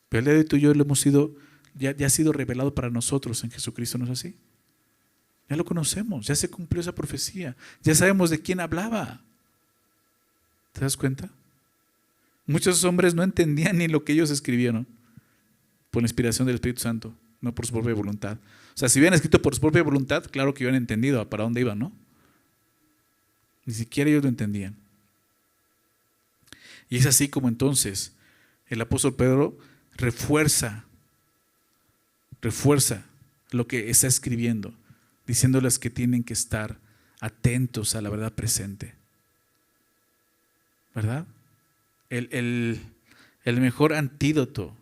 Pero el día de hoy tú y yo lo hemos sido, ya ha sido revelado para nosotros en Jesucristo, ¿no es así? Ya lo conocemos, ya se cumplió esa profecía, ya sabemos de quién hablaba. ¿Te das cuenta? Muchos hombres no entendían ni lo que ellos escribieron por la inspiración del Espíritu Santo, no por su propia voluntad. O sea, si hubieran escrito por su propia voluntad, claro que hubieran entendido para dónde iban, ¿no? Ni siquiera ellos lo entendían. Y es así como entonces el apóstol Pedro refuerza lo que está escribiendo, diciéndoles que tienen que estar atentos a la verdad presente. ¿Verdad? El mejor antídoto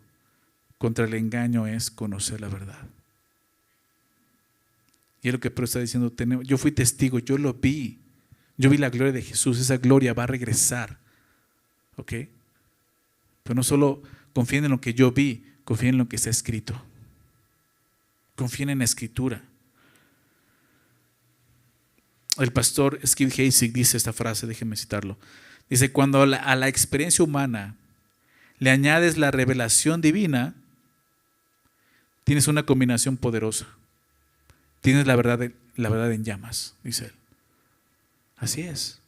contra el engaño es conocer la verdad. Y es lo que Pedro está diciendo, yo fui testigo, yo lo vi, yo vi la gloria de Jesús, esa gloria va a regresar ¿ok? Pero no solo confíen en lo que yo vi, confíen en lo que está escrito. Confíen en la Escritura. El pastor Skip Heitzig dice esta frase, déjenme citarlo. Dice, cuando a la experiencia humana le añades la revelación divina, tienes una combinación poderosa. Tienes la verdad en llamas, dice él. Así es.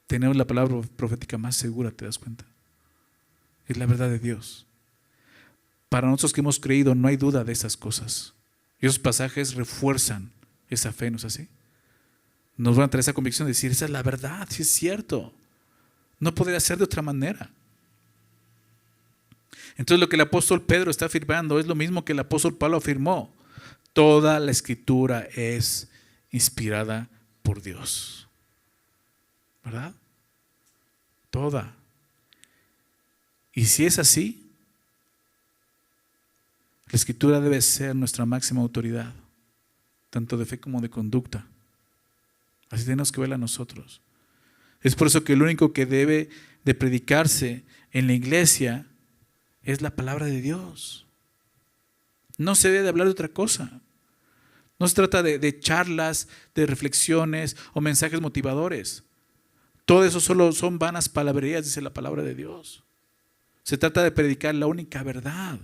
Tenemos la palabra profética más segura, ¿te das cuenta? Es la verdad de Dios. Para nosotros que hemos creído, no hay duda de esas cosas. Y esos pasajes refuerzan esa fe, ¿no es así? Nos van a traer esa convicción de decir, esa es la verdad, sí es cierto. No podría ser de otra manera. Entonces lo que el apóstol Pedro está afirmando es lo mismo que el apóstol Pablo afirmó. Toda la Escritura es inspirada por Dios. ¿Verdad? Toda. Y si es así, la Escritura debe ser nuestra máxima autoridad, tanto de fe como de conducta. Así tenemos que verla nosotros. Es por eso que lo único que debe de predicarse en la iglesia es la palabra de Dios. No se debe de hablar de otra cosa. No se trata de charlas, de reflexiones o mensajes motivadores. Todo eso solo son vanas palabrerías, dice la palabra de Dios. Se trata de predicar la única verdad.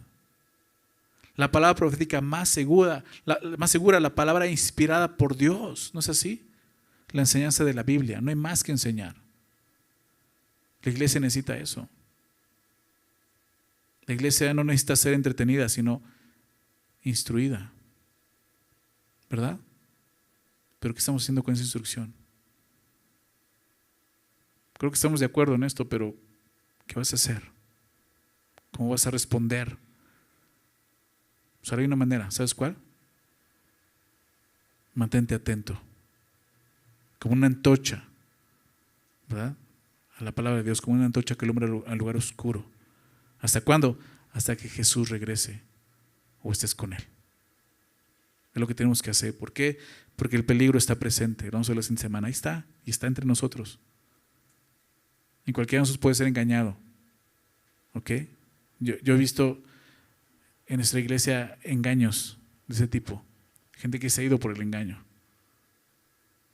La palabra profética más segura, la palabra inspirada por Dios. ¿No es así? La enseñanza de la Biblia. No hay más que enseñar. La iglesia necesita eso. La iglesia no necesita ser entretenida, sino instruida. ¿Verdad? Pero ¿qué estamos haciendo con esa instrucción? Creo que estamos de acuerdo en esto, pero ¿qué vas a hacer? ¿Cómo vas a responder? Hay una manera, ¿sabes cuál? Mantente atento. Como una antorcha, ¿verdad? A la palabra de Dios, como una antorcha que alumbra al lugar oscuro. ¿Hasta cuándo? Hasta que Jesús regrese o estés con Él. Es lo que tenemos que hacer. ¿Por qué? Porque el peligro está presente. Vamos a ver la siguiente semana. Ahí está, y está entre nosotros. Y cualquiera de nosotros puede ser engañado. ¿Ok? Yo he visto en nuestra iglesia engaños de ese tipo. Gente que se ha ido por el engaño.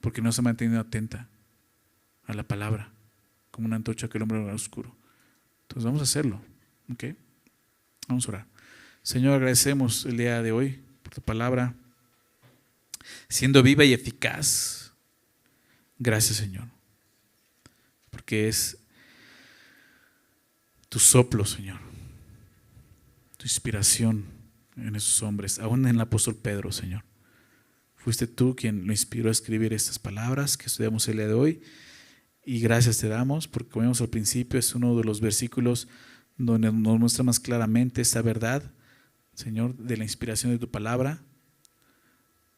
Porque no se ha mantenido atenta a la palabra. Como una antorcha que el hombre va oscuro. Entonces vamos a hacerlo. ¿Ok? Vamos a orar. Señor, agradecemos el día de hoy por tu palabra. Siendo viva y eficaz. Gracias, Señor. Porque es tu soplo, Señor. Tu inspiración en esos hombres, aún en el apóstol Pedro, Señor. Fuiste tú quien lo inspiró a escribir estas palabras que estudiamos el día de hoy. Y gracias te damos, porque como vimos al principio, es uno de los versículos donde nos muestra más claramente esa verdad, Señor, de la inspiración de tu palabra.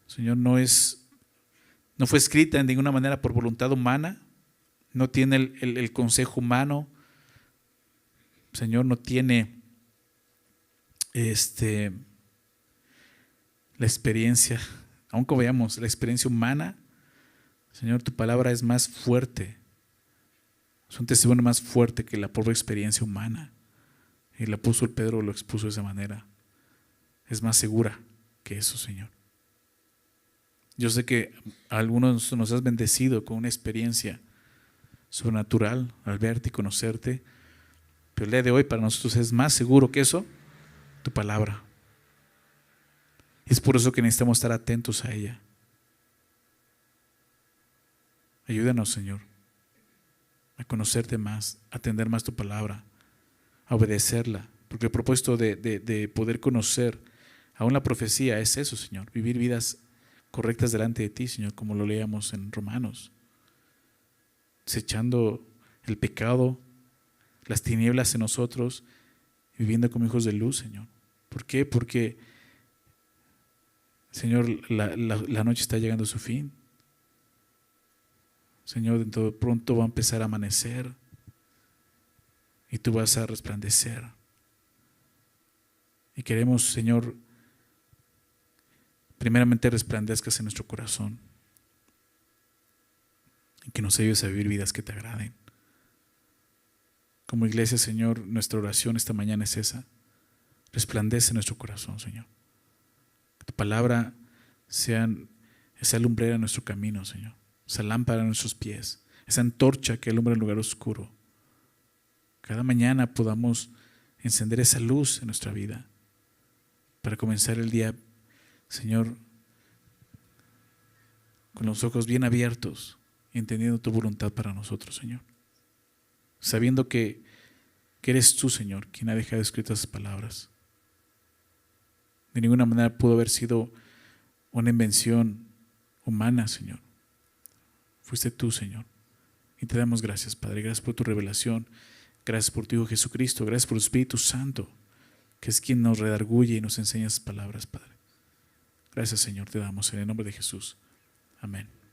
Señor, no fue escrita en ninguna manera por voluntad humana, no tiene el consejo humano, Señor, no tiene la experiencia, aun como veamos la experiencia humana. Señor, tu palabra es más fuerte, es un testimonio más fuerte que la propia experiencia humana. Y el apóstol Pedro lo expuso de esa manera. Es más segura que eso, Señor. Yo sé que a algunos nos has bendecido con una experiencia sobrenatural al verte y conocerte, pero el día de hoy para nosotros es más seguro que eso, tu palabra. Es por eso que necesitamos estar atentos a ella. Ayúdanos, Señor, a conocerte más, a atender más tu palabra, a obedecerla, porque el propósito de poder conocer aún la profecía es eso, Señor, vivir vidas correctas delante de ti, Señor, como lo leíamos en Romanos, desechando el pecado, las tinieblas en nosotros, viviendo como hijos de luz, Señor. ¿Por qué? Porque, Señor, la noche está llegando a su fin. Señor, dentro de pronto va a empezar a amanecer y tú vas a resplandecer. Y queremos, Señor, primeramente resplandezcas en nuestro corazón y que nos ayudes a vivir vidas que te agraden. Como iglesia, Señor, nuestra oración esta mañana es esa. Resplandece en nuestro corazón, Señor. Que tu palabra sea esa lumbrera en nuestro camino, Señor. Esa lámpara en nuestros pies. Esa antorcha que alumbra el lugar oscuro. Cada mañana podamos encender esa luz en nuestra vida para comenzar el día, Señor, con los ojos bien abiertos, entendiendo tu voluntad para nosotros, Señor. Sabiendo que eres tú, Señor, quien ha dejado escritas esas palabras. De ninguna manera pudo haber sido una invención humana, Señor. Fuiste tú, Señor. Y te damos gracias, Padre. Gracias por tu revelación. Gracias por tu Hijo Jesucristo. Gracias por el Espíritu Santo, que es quien nos redarguye y nos enseña esas palabras, Padre. Gracias, Señor, te damos en el nombre de Jesús. Amén.